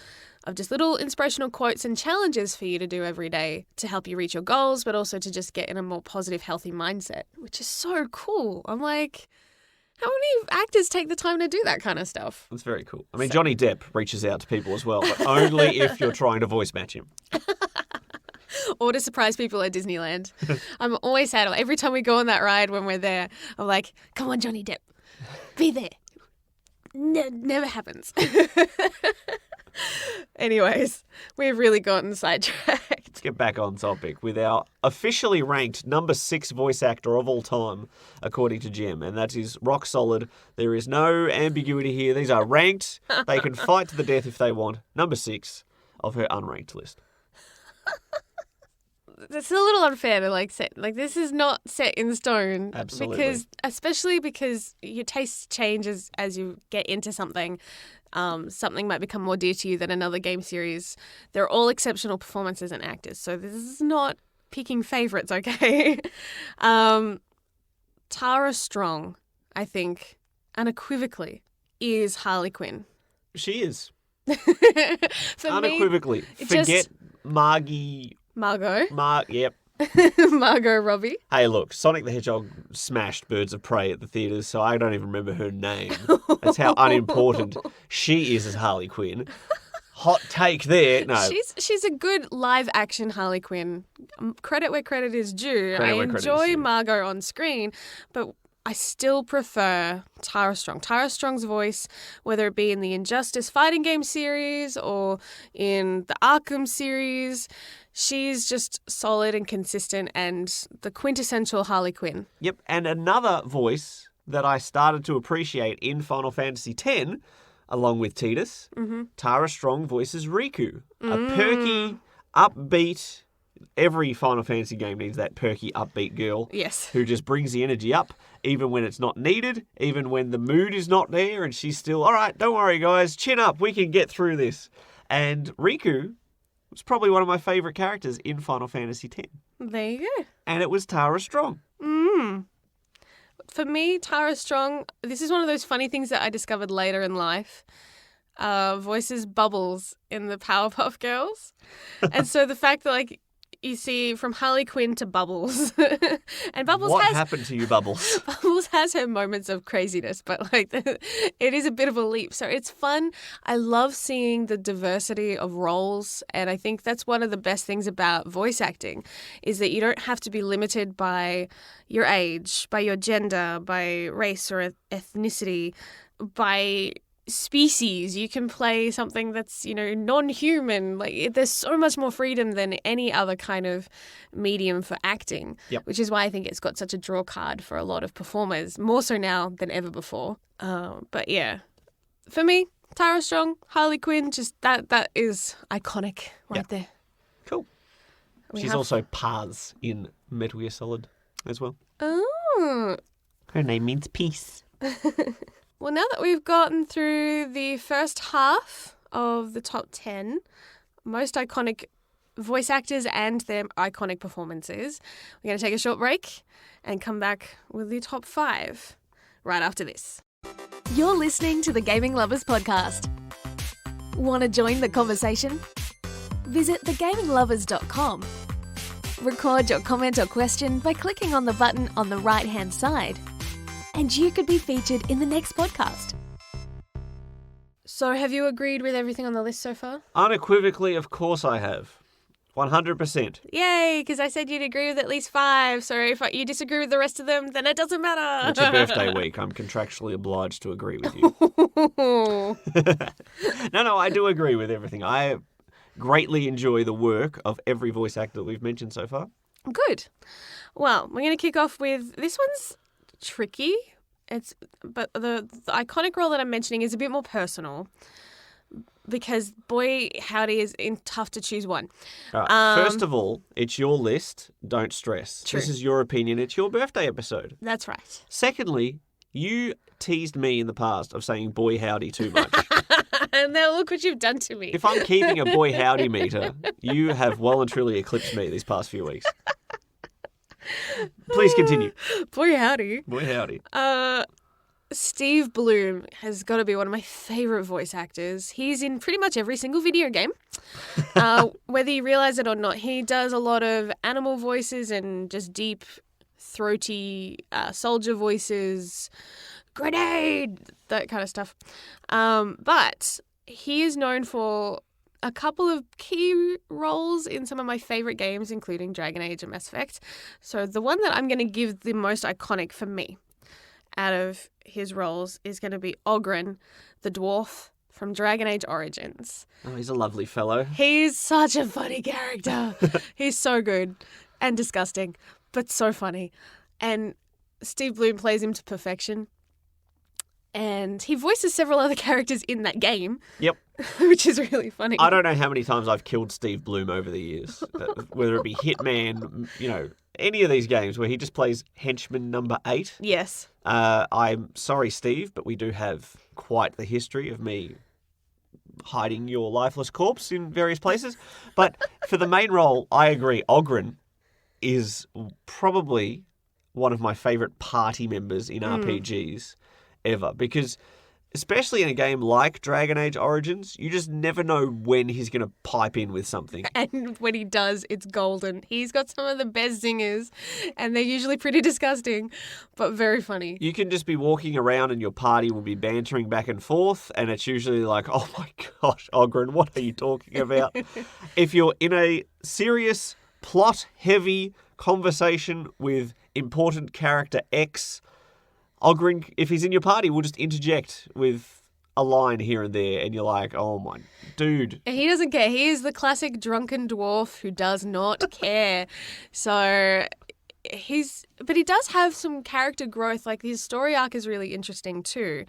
of just little inspirational quotes and challenges for you to do every day to help you reach your goals, but also to just get in a more positive, healthy mindset, which is so cool. I'm like, how many actors take the time to do that kind of stuff? It's very cool. I mean, Johnny Depp reaches out to people as well, but only if you're trying to voice match him. Or to surprise people at Disneyland. I'm always sad. Every time we go on that ride when we're there, I'm like, come on, Johnny Depp, be there. Never happens. Anyways, we've really gotten sidetracked. Let's get back on topic with our officially ranked number 6 voice actor of all time, according to Jim, and that is rock solid. There is no ambiguity here. These are ranked. They can fight to the death if they want. Number 6 of her unranked list. It's a little unfair to this is not set in stone. Absolutely. Especially because your taste changes as you get into something. Something might become more dear to you than another game series. They're all exceptional performances and actors, so this is not picking favourites, okay? Tara Strong, I think, unequivocally, is Harley Quinn. She is. For Unequivocally. me, Forget Margot. Margot. Yep. Margot Robbie. Hey, look, Sonic the Hedgehog smashed Birds of Prey at the theatres, so I don't even remember her name. That's how unimportant she is as Harley Quinn. Hot take there. No. She's a good live action Harley Quinn. Credit where credit is due. I enjoy Margot on screen, but I still prefer Tara Strong. Tara Strong's voice, whether it be in the Injustice fighting game series or in the Arkham series, she's just solid and consistent and the quintessential Harley Quinn. Yep, and another voice that I started to appreciate in Final Fantasy X, along with Tidus, Tara Strong voices Riku, a perky, upbeat. Every Final Fantasy game needs that perky, upbeat girl. Yes. Who just brings the energy up, even when it's not needed, even when the mood is not there, and she's still, all right, don't worry, guys, chin up, we can get through this. And Riku was probably one of my favourite characters in Final Fantasy X. There you go. And it was Tara Strong. For me, Tara Strong, this is one of those funny things that I discovered later in life. Voices Bubbles in the Powerpuff Girls. And so the fact that, like, you see from Harley Quinn to Bubbles. And Bubbles What happened to you, Bubbles? Bubbles has her moments of craziness, but like it is a bit of a leap. So it's fun. I love seeing the diversity of roles, and I think that's one of the best things about voice acting is that you don't have to be limited by your age, by your gender, by race or ethnicity, by species. You can play something that's, non-human. Like, there's so much more freedom than any other kind of medium for acting. Yep. Which is why I think it's got such a draw card for a lot of performers, more so now than ever before. But yeah, for me, Tara Strong, Harley Quinn, just that is iconic right there. Cool. We She's have- also Paz in Metal Gear Solid as well. Oh. Her name means peace. Well, now that we've gotten through the first half of the top 10 most iconic voice actors and their iconic performances, we're going to take a short break and come back with the top 5 right after this. You're listening to the Gaming Lovers Podcast. Want to join the conversation? Visit thegaminglovers.com. Record your comment or question by clicking on the button on the right-hand side, and you could be featured in the next podcast. So have you agreed with everything on the list so far? Unequivocally, of course I have. 100%. Yay, because I said you'd agree with at least 5. So if you disagree with the rest of them, then it doesn't matter. It's your birthday week. I'm contractually obliged to agree with you. No, I do agree with everything. I greatly enjoy the work of every voice actor that we've mentioned so far. Good. Well, we're going to kick off with this one's tricky. But the iconic role that I'm mentioning is a bit more personal because boy howdy is tough to choose one. All right. First of all, it's your list. Don't stress. True. This is your opinion. It's your birthday episode. That's right. Secondly, you teased me in the past of saying boy howdy too much. And now look what you've done to me. If I'm keeping a boy howdy meter, you have well and truly eclipsed me these past few weeks. Please continue. Boy howdy. Boy howdy. Steve Bloom has got to be one of my favourite voice actors. He's in pretty much every single video game. Whether you realise it or not, he does a lot of animal voices and just deep, throaty soldier voices, grenade, that kind of stuff. But he is known for a couple of key roles in some of my favourite games, including Dragon Age and Mass Effect. So the one that I'm going to give the most iconic for me out of his roles is going to be Oghren, the dwarf from Dragon Age Origins. Oh, he's a lovely fellow. He's such a funny character. He's so good and disgusting, but so funny. And Steve Bloom plays him to perfection. And he voices several other characters in that game. Yep. Which is really funny. I don't know how many times I've killed Steve Bloom over the years, whether it be Hitman, any of these games where he just plays henchman number 8. Yes. I'm sorry, Steve, but we do have quite the history of me hiding your lifeless corpse in various places. But for the main role, I agree. Oghren is probably one of my favourite party members in RPGs ever, because especially in a game like Dragon Age Origins, you just never know when he's going to pipe in with something. And when he does, it's golden. He's got some of the best zingers, and they're usually pretty disgusting, but very funny. You can just be walking around and your party will be bantering back and forth, and it's usually like, oh my gosh, Oghren, what are you talking about? If you're in a serious, plot-heavy conversation with important character X, Oghren, if he's in your party, will just interject with a line here and there, and you're like, oh my dude. He doesn't care. He is the classic drunken dwarf who does not care. So but he does have some character growth. Like, his story arc is really interesting too.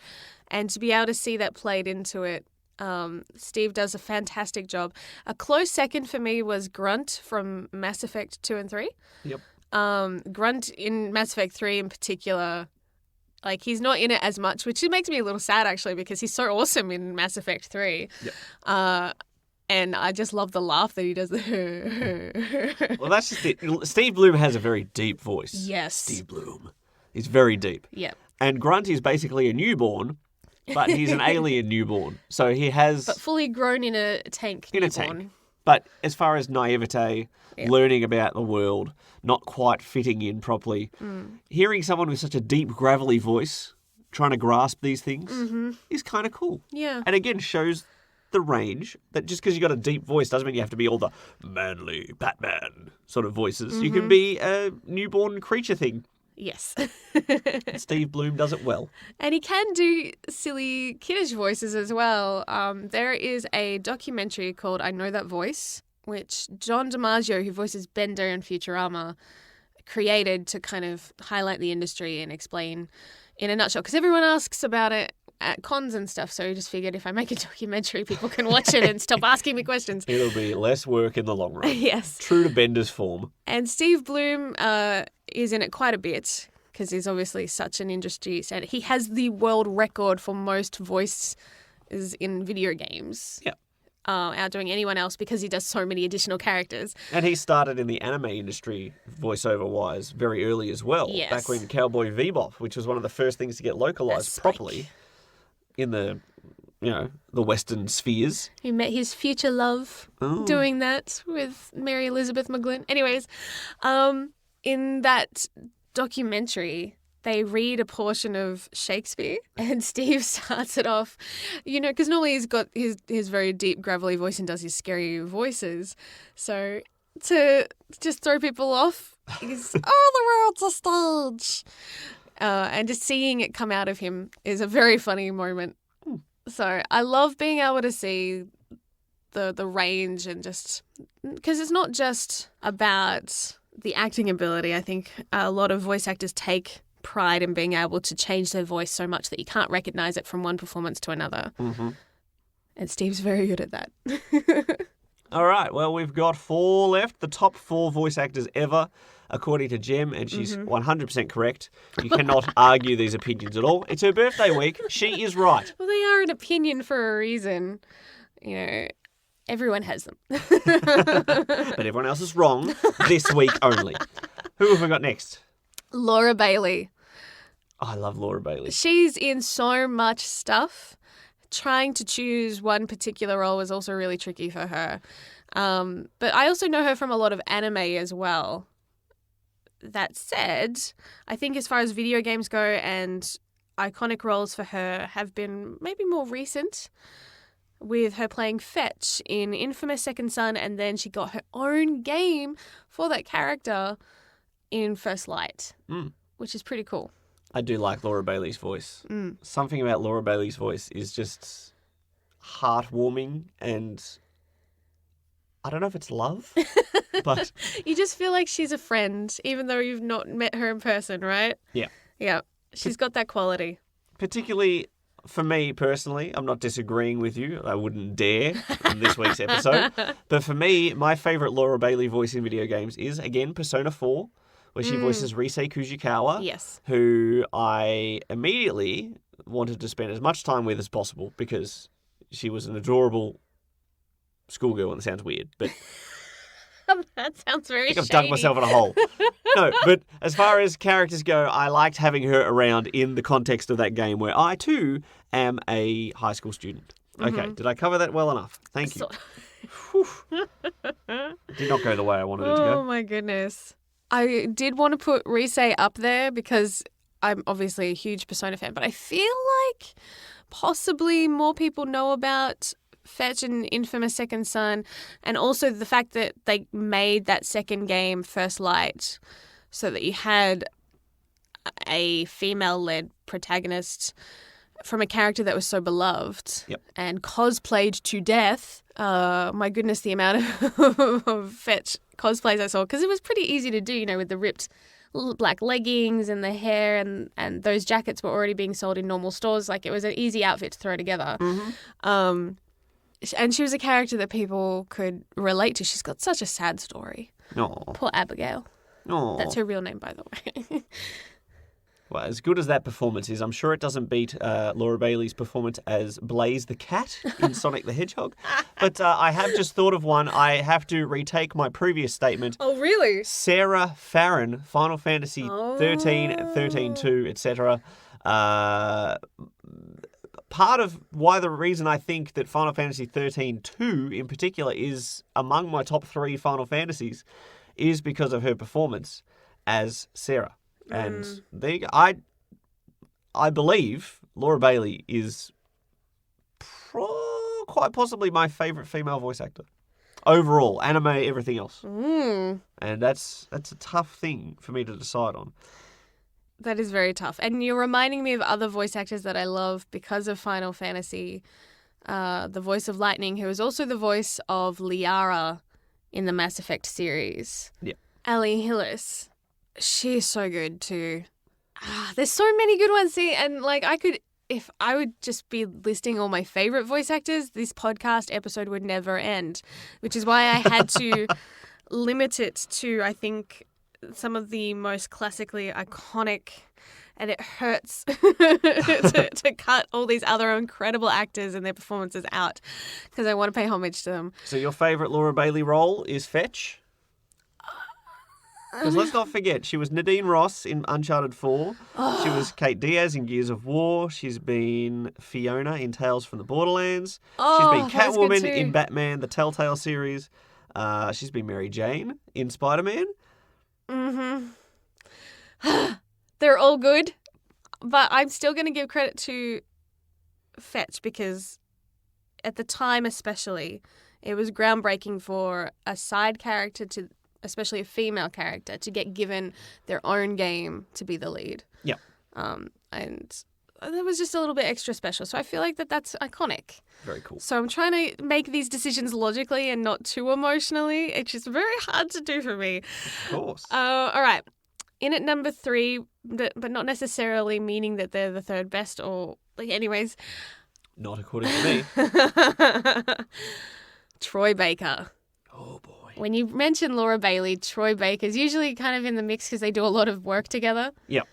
And to be able to see that played into it, Steve does a fantastic job. A close second for me was Grunt from Mass Effect 2 and 3. Yep. Grunt in Mass Effect 3 in particular, like, he's not in it as much, which makes me a little sad, actually, because he's so awesome in Mass Effect 3. Yep. And I just love the laugh that he does. Well, that's just it. Steve Bloom has a very deep voice. Yes. Steve Bloom He's very deep. Yep. And Grunt is basically a newborn, but he's an alien newborn. So he has... But fully grown in a tank. In a newborn. tank. But as far as naivete, learning about the world, not quite fitting in properly, hearing someone with such a deep, gravelly voice trying to grasp these things is kind of cool. Yeah. And again, shows the range that just because you got a deep voice doesn't mean you have to be all the manly Batman sort of voices. You can be a newborn creature thing. Yes. Steve Bloom does it well. And he can do silly kiddish voices as well. There is a documentary called I Know That Voice, which John DiMaggio, who voices Bender in Futurama, created to kind of highlight the industry and explain in a nutshell. Because everyone asks about it at cons and stuff, so he just figured if I make a documentary, people can watch it and stop asking me questions. It'll be less work in the long run. Yes. True to Bender's form. And Steve Bloom is in it quite a bit because he's obviously such an industry. And he has the world record for most voices in video games. Yeah. Outdoing anyone else because he does so many additional characters. And he started in the anime industry, voiceover-wise, very early as well. Yes. Back when Cowboy Bebop, which was one of the first things to get localized Spike. properly in the, the Western spheres. He met his future love doing that with Mary Elizabeth McGlynn. Anyways, in that documentary, they read a portion of Shakespeare and Steve starts it off, because normally he's got his very deep, gravelly voice and does his scary voices. So to just throw people off, he's, oh, the world's a stage. And just seeing it come out of him is a very funny moment. So I love being able to see the range and just because it's not just about the acting ability. I think a lot of voice actors take pride in being able to change their voice so much that you can't recognize it from one performance to another. Mm-hmm. And Steve's very good at that. All right, well, we've got 4 left. The top 4 voice actors ever, according to Jem, and she's 100% correct. You cannot argue these opinions at all. It's her birthday week. She is right. Well, they are an opinion for a reason. Everyone has them. But everyone else is wrong this week only. Who have we got next? Laura Bailey. Oh, I love Laura Bailey. She's in so much stuff. Trying to choose one particular role was also really tricky for her. But I also know her from a lot of anime as well. That said, I think as far as video games go and iconic roles for her have been maybe more recent, with her playing Fetch in Infamous Second Son, and then she got her own game for that character in First Light, which is pretty cool. I do like Laura Bailey's voice. Something about Laura Bailey's voice is just heartwarming, and I don't know if it's love, but... You just feel like she's a friend, even though you've not met her in person, right? Yeah. Yeah. She's got that quality. Particularly for me personally, I'm not disagreeing with you. I wouldn't dare in this week's episode. But for me, my favourite Laura Bailey voice in video games is, again, Persona 4, where she voices Risei Kujikawa, Yes. who I immediately wanted to spend as much time with as possible because she was an adorable schoolgirl, and it sounds weird, but... That sounds very I think I've shady. dug myself in a hole. No, but as far as characters go, I liked having her around in the context of that game where I, too, am a high school student. Okay, did I cover that well enough? Thank you. Did not go the way I wanted it to go. Oh, my goodness. I did want to put Risei up there because I'm obviously a huge Persona fan, but I feel like possibly more people know about Fetch and Infamous Second Son, and also the fact that they made that second game First Light so that you had a female-led protagonist from a character that was so beloved and cosplayed to death. My goodness, the amount of Fetch cosplays I saw, because it was pretty easy to do, with the ripped black leggings and the hair, and those jackets were already being sold in normal stores. Like, it was an easy outfit to throw together. And she was a character that people could relate to. She's got such a sad story. Aww. Poor Abigail. Aww. That's her real name, by the way. Well, as good as that performance is, I'm sure it doesn't beat Laura Bailey's performance as Blaze the Cat in Sonic the Hedgehog. But I have just thought of one. I have to retake my previous statement. Oh, really? Sarah Farron, Final Fantasy 13, 13-2, etc. Part of the reason I think that Final Fantasy 13-2 in particular is among my top 3 Final Fantasies is because of her performance as Sarah. And there you go. I believe Laura Bailey is quite possibly my favourite female voice actor. Overall, anime, everything else. And that's a tough thing for me to decide on. That is very tough. And you're reminding me of other voice actors that I love because of Final Fantasy. The voice of Lightning, who is also the voice of Liara in the Mass Effect series. Yeah. Ali Hillis. She's so good too. There's so many good ones. See, and like if I would just be listing all my favorite voice actors, this podcast episode would never end, which is why I had to limit it to, I think, some of the most classically iconic, and it hurts to cut all these other incredible actors and their performances out because I want to pay homage to them. So your favourite Laura Bailey role is Fetch? Because let's not forget, she was Nadine Ross in Uncharted 4. She was Kate Diaz in Gears of War. She's been Fiona in Tales from the Borderlands. She's been Catwoman in Batman, the Telltale series. She's been Mary Jane in Spider-Man. They're all good, but I'm still going to give credit to Fetch because at the time especially, it was groundbreaking for a side character to, especially a female character, to get given their own game to be the lead. Yeah. And that was just a little bit extra special. So I feel like that's iconic. Very cool. So I'm trying to make these decisions logically and not too emotionally. It's just very hard to do for me. Of course. All right. In at number 3, but not necessarily meaning that they're the third best or, like, anyways. Not according to me. Troy Baker. Oh, boy. When you mention Laura Bailey, Troy Baker's usually kind of in the mix because they do a lot of work together. Yep.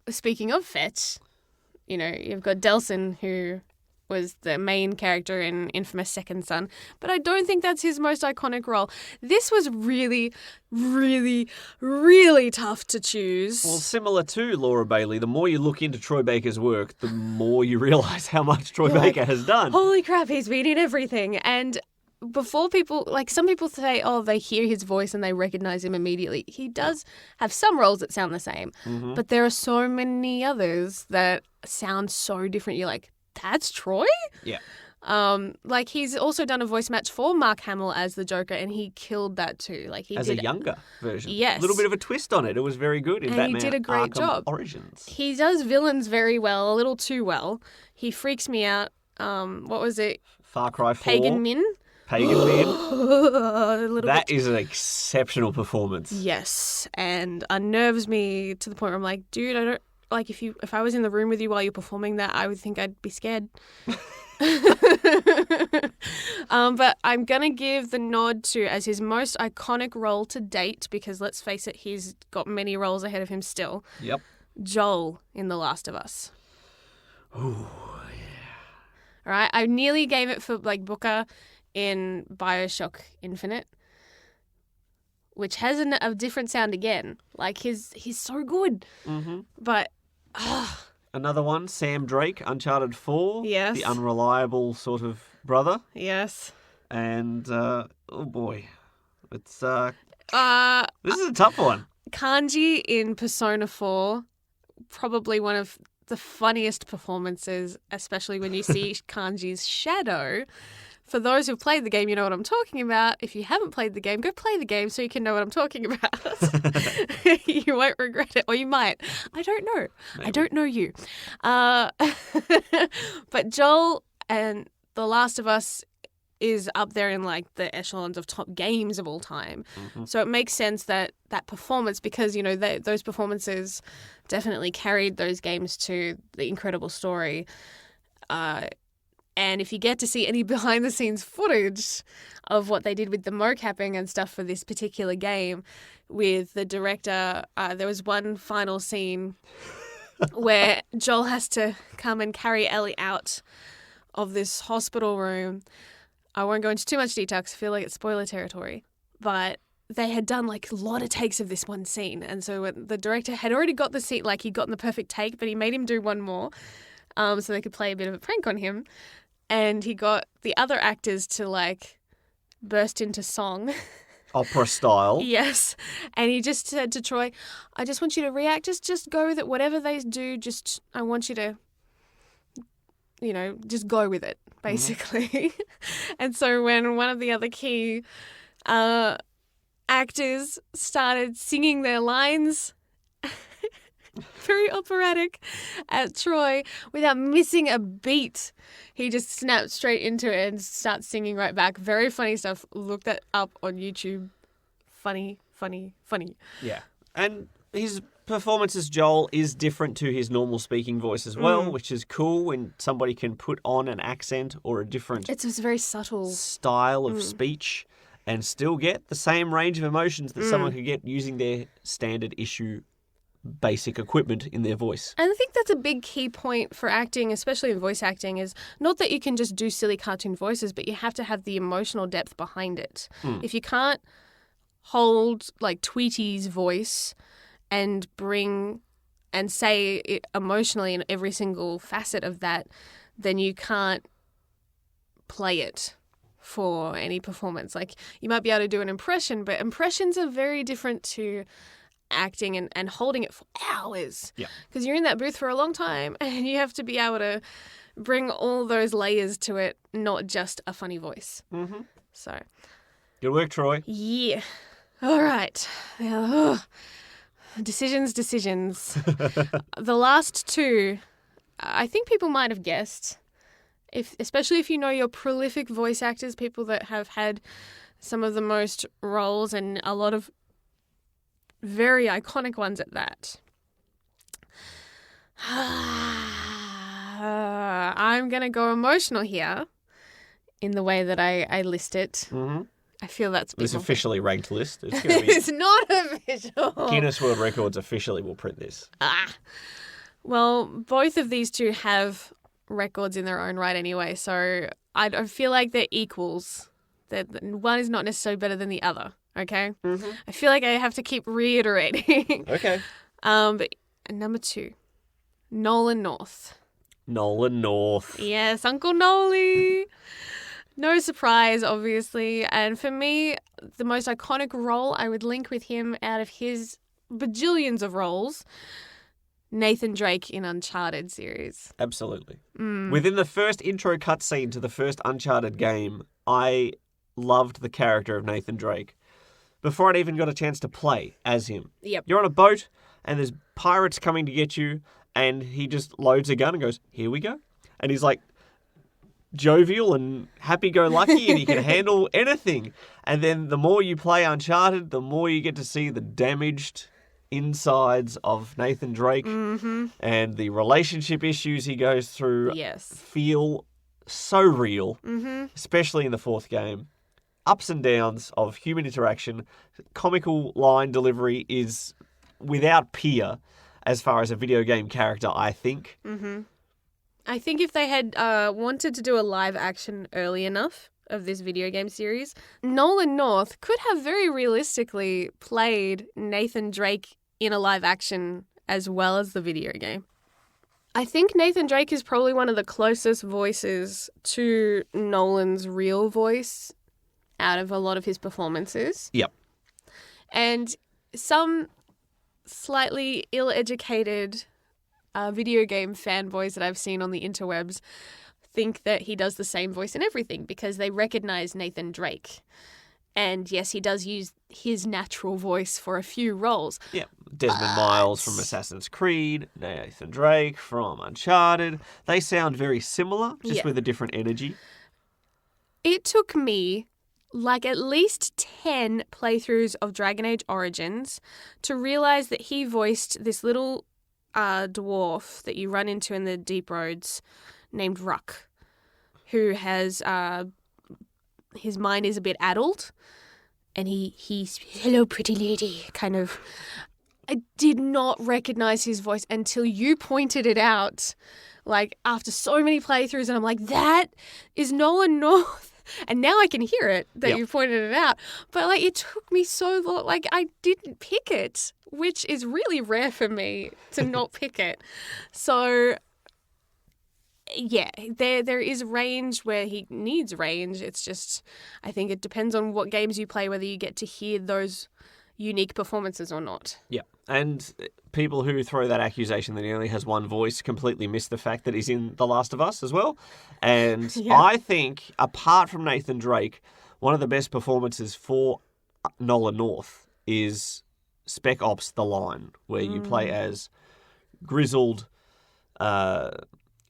Speaking of Fetch, you've got Delson, who was the main character in Infamous Second Son, but I don't think that's his most iconic role. This was really, really, really tough to choose. Well, similar to Laura Bailey, the more you look into Troy Baker's work, the more you realise how much Troy Baker has done. Holy crap, he's been in everything. And before people, some people say, they hear his voice and they recognise him immediately. He does have some roles that sound the same, but there are so many others that sound so different. You're like, that's Troy? Yeah. He's also done a voice match for Mark Hamill as the Joker, and he killed that too. As a younger version. Yes. A little bit of a twist on it. It was very good in and Batman he did a great Arkham job. Origins. He does villains very well, a little too well. He freaks me out. What was it? Far Cry 4. Pagan Min? Pagan Min. That is an exceptional performance. Yes, and unnerves me to the point where I'm like, dude, I don't like if I was in the room with you while you're performing that, I would think I'd be scared. But I'm gonna give the nod to as his most iconic role to date, because let's face it, he's got many roles ahead of him still. Yep. Joel in The Last of Us. Ooh, yeah. All right, I nearly gave it for Booker in BioShock Infinite, which has a different sound again. He's so good. Mm-hmm. But another one, Sam Drake, Uncharted 4. Yes. The unreliable sort of brother. yes. And, oh boy. It's, this is a tough one. Kanji in Persona 4, probably one of the funniest performances, especially when you see Kanji's shadow. For those who've played the game, you know what I'm talking about. If you haven't played the game, go play the game so you can know what I'm talking about. You won't regret it, or you might. I don't know. Maybe. I don't know you. But Joel and The Last of Us is up there in the echelons of top games of all time. Mm-hmm. So it makes sense that performance, because those performances definitely carried those games to the incredible story. And if you get to see any behind-the-scenes footage of what they did with the mocapping and stuff for this particular game with the director, there was one final scene where Joel has to come and carry Ellie out of this hospital room. I won't go into too much detail because I feel like it's spoiler territory. But they had done like a lot of takes of this one scene. And so when the director had already got the scene, like he'd gotten the perfect take, but he made him do one more so they could play a bit of a prank on him. And he got the other actors to like burst into song. Opera style. Yes. And he just said to Troy, I just want you to react. Just go with it. Whatever they do, I want you to, just go with it, basically. And so when one of the other key actors started singing their lines, very operatic, at Troy without missing a beat, he just snapped straight into it and starts singing right back. Very funny stuff. Look that up on YouTube. Funny, funny, funny. Yeah. And his performance as Joel is different to his normal speaking voice as well, which is cool when somebody can put on an accent or a different It's very subtle style of speech and still get the same range of emotions that someone could get using their standard issue basic equipment in their voice. And I think that's a big key point for acting, especially in voice acting, is not that you can just do silly cartoon voices, but you have to have the emotional depth behind it. If you can't hold like Tweety's voice and bring and say it emotionally in every single facet of that, then you can't play it for any performance. Like you might be able to do an impression, but impressions are very different to acting and holding it for hours. Yeah. Because you're in that booth for a long time and you have to be able to bring all those layers to it, not just a funny voice. Mm-hmm. So. Good work, Troy. Yeah. All right. Decisions. The last two, I think people might have guessed, especially if you know your prolific voice actors, people that have had some of the most roles and a lot of very iconic ones at that. I'm going to go emotional here in the way that I list it. Mm-hmm. I feel that's This people. officially ranked list. It's going to be It's not official. Guinness World Records officially will print this. Well, both of these two have records in their own right anyway, so I feel like they're equals. That one is not necessarily better than the other, okay? Mm-hmm. I feel like I have to keep reiterating. Okay. But number 2, Nolan North. Nolan North. Yes, Uncle Nolly. No surprise, obviously. And for me, the most iconic role I would link with him out of his bajillions of roles, Nathan Drake in Uncharted series. Absolutely. Within the first intro cutscene to the first Uncharted game, I loved the character of Nathan Drake. Before I'd even got a chance to play as him. Yep. You're on a boat and there's pirates coming to get you and he just loads a gun and goes, here we go. And he's like jovial and happy-go-lucky and he can handle anything. And then the more you play Uncharted, the more you get to see the damaged insides of Nathan Drake and the relationship issues he goes through feel so real, especially in the fourth game. Ups and downs of human interaction, comical line delivery is without peer as far as a video game character, I think. I think if they had wanted to do a live action early enough of this video game series, Nolan North could have very realistically played Nathan Drake in a live action as well as the video game. I think Nathan Drake is probably one of the closest voices to Nolan's real voice out of a lot of his performances. Yep. And some slightly ill-educated video game fanboys that I've seen on the interwebs think that he does the same voice in everything because they recognize Nathan Drake. And yes, he does use his natural voice for a few roles. Yeah, Desmond Miles from Assassin's Creed, Nathan Drake from Uncharted. They sound very similar, just with a different energy. It took me like at least 10 playthroughs of Dragon Age Origins to realize that he voiced this little dwarf that you run into in the deep roads named Ruck. who has his mind is a bit addled, and he's hello, pretty lady, kind of. I did not recognize his voice until you pointed it out, like after so many playthroughs, and I'm like, that is Nolan North. And now I can hear it that you pointed it out. But like, it took me so long. Like, I didn't pick it, which is really rare for me to not pick it. So, yeah, there is range where he needs range. It's just, I think it depends on what games you play, whether you get to hear those unique performances or not. Yeah. And people who throw that accusation that he only has one voice completely miss the fact that he's in The Last of Us as well. And I think, apart from Nathan Drake, one of the best performances for Nolan North is Spec Ops: The Line, where you play as grizzled,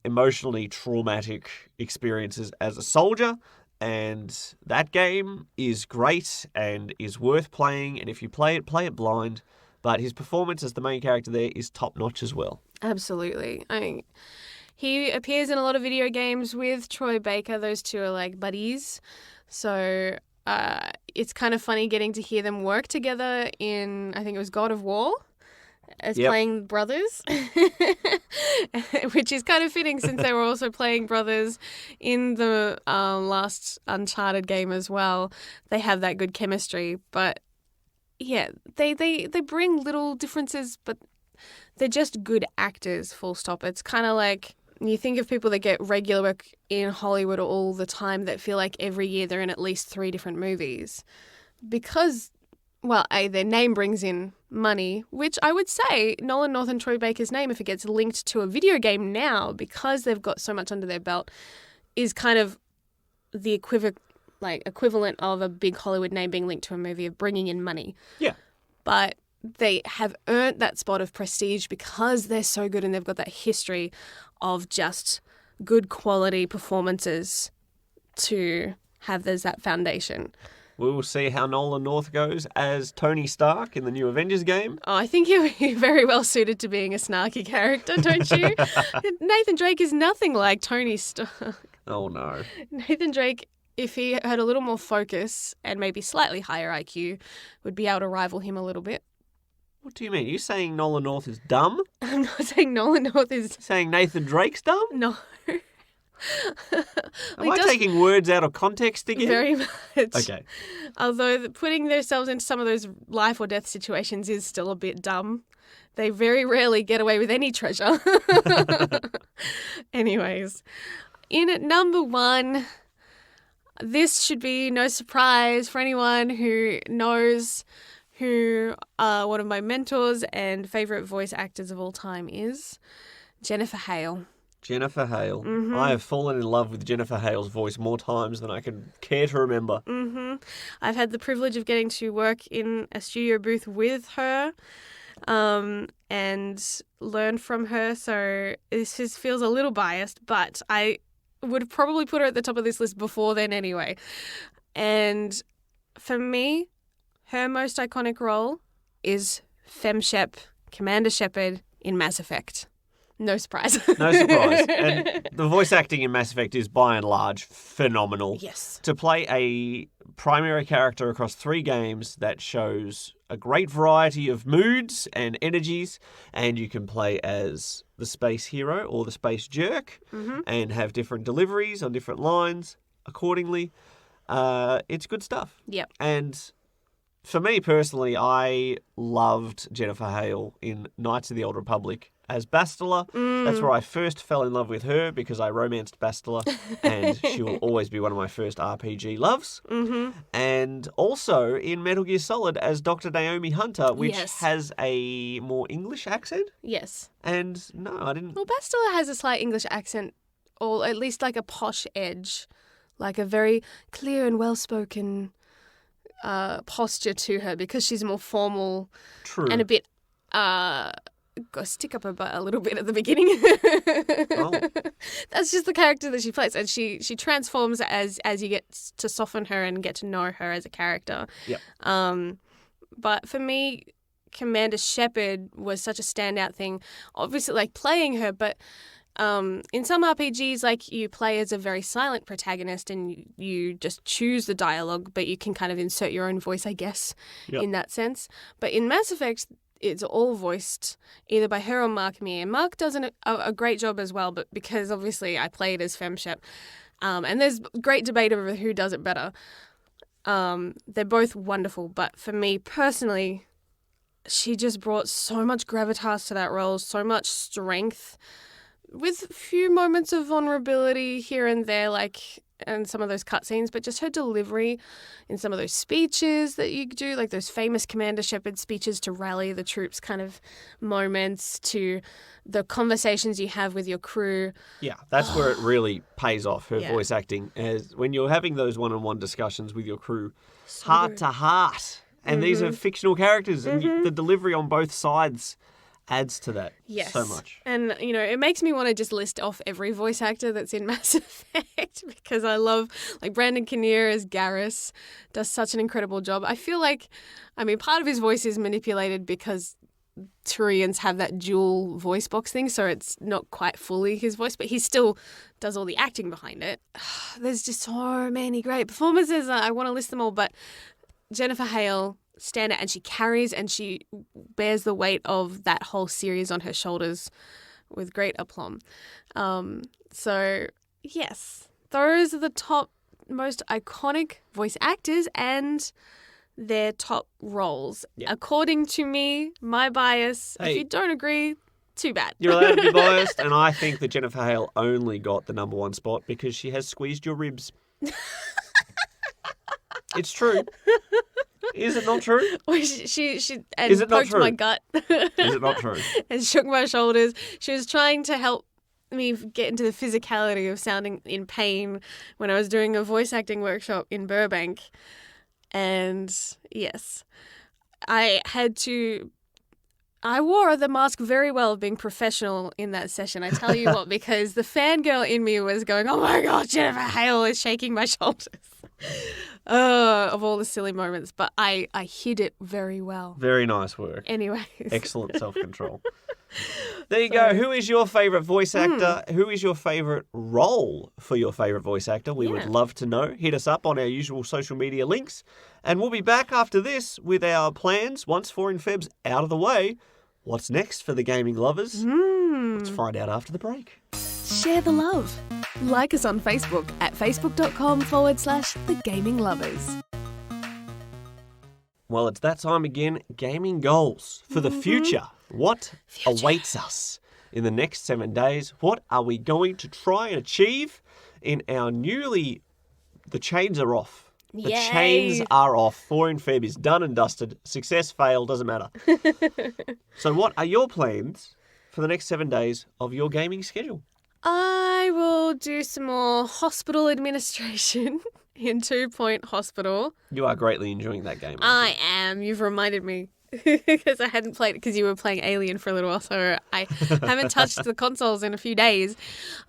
emotionally traumatic experiences as a soldier. And that game is great and is worth playing. And if you play it blind. But his performance as the main character there is top-notch as well. Absolutely. I mean, he appears in a lot of video games with Troy Baker. Those two are like buddies. So it's kind of funny getting to hear them work together in, I think it was God of War, as playing brothers, which is kind of fitting since they were also playing brothers in the last Uncharted game as well. They have that good chemistry, but yeah, they bring little differences, but they're just good actors, full stop. It's kind of like you think of people that get regular work in Hollywood all the time that feel like every year they're in at least 3 different movies because, well, their name brings in money, which I would say Nolan North and Troy Baker's name, if it gets linked to a video game now because they've got so much under their belt, is kind of the equivalent of a big Hollywood name being linked to a movie of bringing in money. Yeah. But they have earned that spot of prestige because they're so good and they've got that history of just good quality performances to have there's that foundation. We will see how Nolan North goes as Tony Stark in the new Avengers game. Oh, I think he'll be very well suited to being a snarky character, don't you? Nathan Drake is nothing like Tony Stark. Oh, no. Nathan Drake, if he had a little more focus and maybe slightly higher IQ, would be able to rival him a little bit. What do you mean? You saying Nolan North is dumb? I'm not saying Nolan North is... Saying Nathan Drake's dumb? No. Am I taking words out of context again? Very much. Okay. Although putting themselves into some of those life or death situations is still a bit dumb. They very rarely get away with any treasure. Anyways, in at number 1... This should be no surprise for anyone who knows who one of my mentors and favourite voice actors of all time is, Jennifer Hale. Jennifer Hale. Mm-hmm. I have fallen in love with Jennifer Hale's voice more times than I can care to remember. Mm-hmm. I've had the privilege of getting to work in a studio booth with her and learn from her, so this feels a little biased, but I would probably put her at the top of this list before then anyway. And for me, her most iconic role is FemShep, Commander Shepard in Mass Effect. No surprise. No surprise. And the voice acting in Mass Effect is by and large phenomenal. Yes. To play a primary character across 3 games that shows a great variety of moods and energies, and you can play as the space hero or the space jerk and have different deliveries on different lines accordingly. It's good stuff. Yep. And for me personally, I loved Jennifer Hale in Knights of the Old Republic as Bastila. That's where I first fell in love with her because I romanced Bastila, and she will always be one of my first RPG loves. And also in Metal Gear Solid as Dr. Naomi Hunter, which has a more English accent. Yes. And no, I didn't... Well, Bastila has a slight English accent, or at least like a posh edge, like a very clear and well-spoken posture to her because she's more formal. True. And a bit... Got stick up her butt a little bit at the beginning. That's just the character that she plays, and she transforms as you get to soften her and get to know her as a character. Yep. But for me, Commander Shepard was such a standout thing. Obviously, like playing her, but In some RPGs, like, you play as a very silent protagonist and you just choose the dialogue, but you can kind of insert your own voice, I guess, Yep. in that sense. But in Mass Effect, it's all voiced either by her or Mark Meer. And Mark does a great job as well, but because obviously I played as FemShep, and there's great debate over who does it better. They're both wonderful, but for me personally, she just brought so much gravitas to that role, so much strength, with a few moments of vulnerability here and there, like in some of those cutscenes, but just her delivery in some of those speeches that you do, like those famous Commander Shepard speeches to rally the troops kind of moments, to the conversations you have with your crew. Yeah, that's where it really pays off, her Yeah. voice acting, as when you're having those one-on-one discussions with your crew, heart to heart. And these are fictional characters, and the delivery on both sides adds to that Yes. so much. And, you know, it makes me want to just list off every voice actor that's in Mass Effect because I love, like, Brandon Kinnear as Garrus does such an incredible job. I feel like, I mean, part of his voice is manipulated because Turians have that dual voice box thing, so it's not quite fully his voice, but he still does all the acting behind it. There's just so many great performances. I want to list them all, but Jennifer Hale, standout, and she carries and she bears the weight of that whole series on her shoulders with great aplomb. So, yes, those are the top most iconic voice actors and their top roles. Yeah. According to me, my bias, Hey. if you don't agree, too bad. You're allowed to be biased, and I think that Jennifer Hale only got the number one spot because she has squeezed your ribs. It's true. Is it not true? she and Is it not poked true? my gut. Is it not true? And shook my shoulders. She was trying to help me get into the physicality of sounding in pain when I was doing a voice acting workshop in Burbank. And yes, I wore the mask very well of being professional in that session. I tell you what, because the fangirl in me was going, oh my God, Jennifer Hale is shaking my shoulders. Of all the silly moments. But I hid it very well. Very nice work. Anyways. Excellent self-control. There you go. Who is your favourite voice actor? Who is your favourite role for your favourite voice actor? We would Yeah. love to know. Hit us up on our usual social media links. And we'll be back after this with our plans, once 4 in Feb's out of the way. What's next for the gaming lovers? Let's find out after the break. Share the love. Like us on Facebook at facebook.com/The Gaming Lovers. Well, it's that time again. Gaming goals for the future. What awaits us in the next 7 days? What are we going to try and achieve in our the chains are off. The Yay. chains are off. 4 in Feb is done and dusted. Success, fail, doesn't matter. So what are your plans for the next 7 days of your gaming schedule? I will do some more hospital administration in 2 Point Hospital. You are greatly enjoying that game. I am. You've reminded me. Because I hadn't played it because you were playing Alien for a little while, so I haven't touched the consoles in a few days.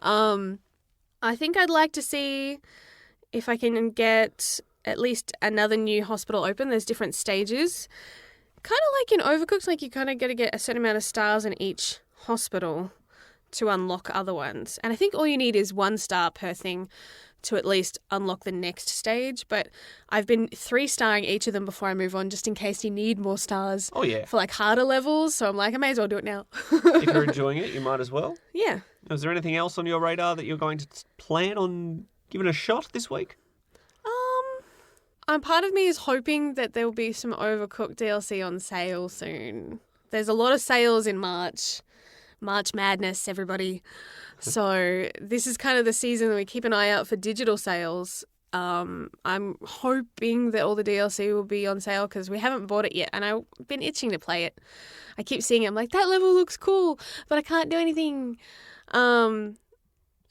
I think I'd like to see if I can get at least another new hospital open. There's different stages. Kind of like in Overcooked, like you kind of got to get a certain amount of stars in each hospital to unlock other ones. And I think all you need is 1 star per thing to at least unlock the next stage. But I've been 3-starring each of them before I move on, just in case you need more stars Oh, yeah. for like harder levels. So I'm like, I may as well do it now. If you're enjoying it, you might as well. Yeah. Is there anything else on your radar that you're going to plan on giving a shot this week? Part of me is hoping that there will be some Overcooked DLC on sale soon. There's a lot of sales in March. March Madness, everybody. So this is kind of the season that we keep an eye out for digital sales. I'm hoping that all the DLC will be on sale because we haven't bought it yet and I've been itching to play it. I keep seeing it. I'm like, that level looks cool, but I can't do anything.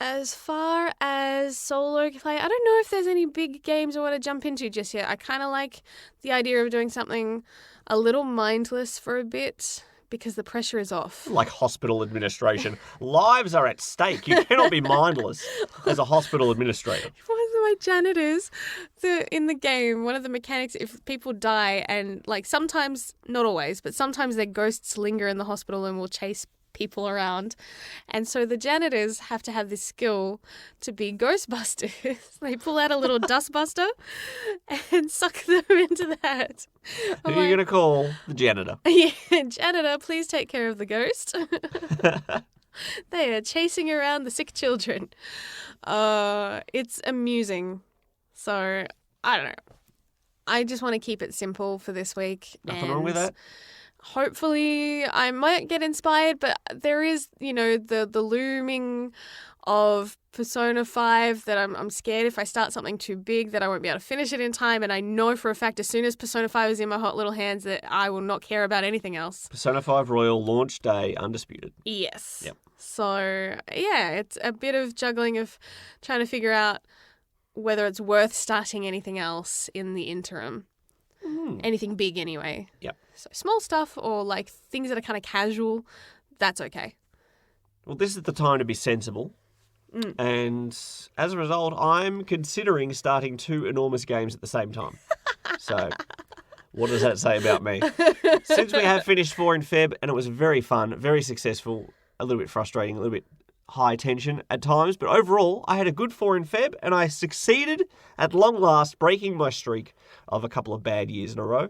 As far as solo play, I don't know if there's any big games I want to jump into just yet. I kind of like the idea of doing something a little mindless for a bit because the pressure is off. Like hospital administration. Lives are at stake. You cannot be mindless as a hospital administrator. One of my janitors in the game, one of the mechanics, if people die and like sometimes, not always, but sometimes their ghosts linger in the hospital and will chase people around. And so the janitors have to have this skill to be ghostbusters. They pull out a little dustbuster and suck them into that. Who are you going to call? The janitor. Yeah, janitor, please take care of the ghost. They are chasing around the sick children. It's amusing. So, I don't know. I just want to keep it simple for this week. Nothing wrong with that. Hopefully I might get inspired, but there is, the looming of Persona 5 that I'm scared if I start something too big that I won't be able to finish it in time. And I know for a fact as soon as Persona 5 is in my hot little hands that I will not care about anything else. Persona 5 Royal launch day undisputed. Yes. Yep. So, yeah, it's a bit of juggling of trying to figure out whether it's worth starting anything else in the interim. Anything big anyway. Yep. So small stuff or like things that are kind of casual, that's okay. Well, this is the time to be sensible. And as a result, I'm considering starting 2 enormous games at the same time. So, what does that say about me? Since we have finished 4 in Feb, and it was very fun, very successful, a little bit frustrating, a little bit high tension at times, but overall, I had a good 4 in Feb, and I succeeded at long last breaking my streak of a couple of bad years in a row.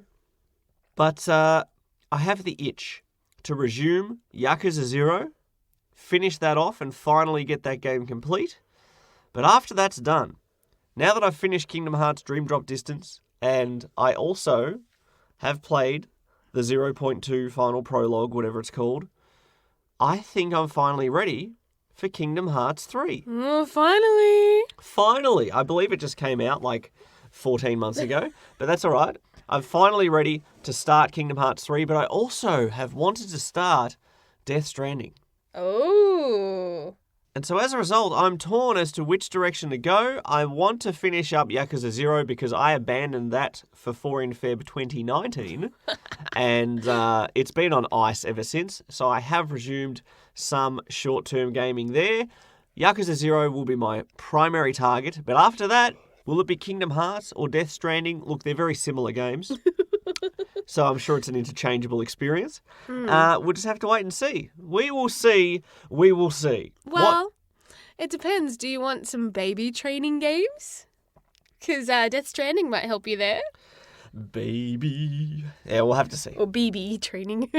But I have the itch to resume Yakuza 0, finish that off, and finally get that game complete. But after that's done, now that I've finished Kingdom Hearts Dream Drop Distance, and I also have played the 0.2 final prologue, whatever it's called, I think I'm finally ready for Kingdom Hearts 3. Oh, finally. Finally. I believe it just came out like 14 months ago, but that's all right. I'm finally ready to start Kingdom Hearts 3, but I also have wanted to start Death Stranding. Oh. And so as a result, I'm torn as to which direction to go. I want to finish up Yakuza 0 because I abandoned that for 4 in Feb 2019. And it's been on ice ever since. So I have resumed some short-term gaming there. Yakuza 0 will be my primary target. But after that, will it be Kingdom Hearts or Death Stranding? Look, they're very similar games. So I'm sure it's an interchangeable experience. We'll just have to wait and see. We will see. We will see. Well, it depends. Do you want some baby training games? Because Death Stranding might help you there. Baby. Yeah, we'll have to see. Or BB training.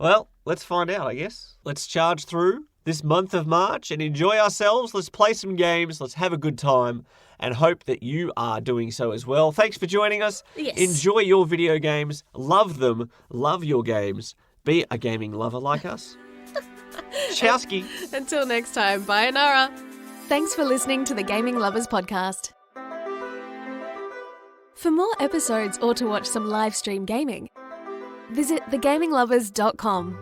Well, let's find out, I guess. Let's charge through this month of March and enjoy ourselves. Let's play some games. Let's have a good time and hope that you are doing so as well. Thanks for joining us. Yes. Enjoy your video games. Love them. Love your games. Be a gaming lover like us. Chowski. Until next time, bye, Nara. Thanks for listening to the Gaming Lovers Podcast. For more episodes or to watch some live stream gaming, visit thegaminglovers.com.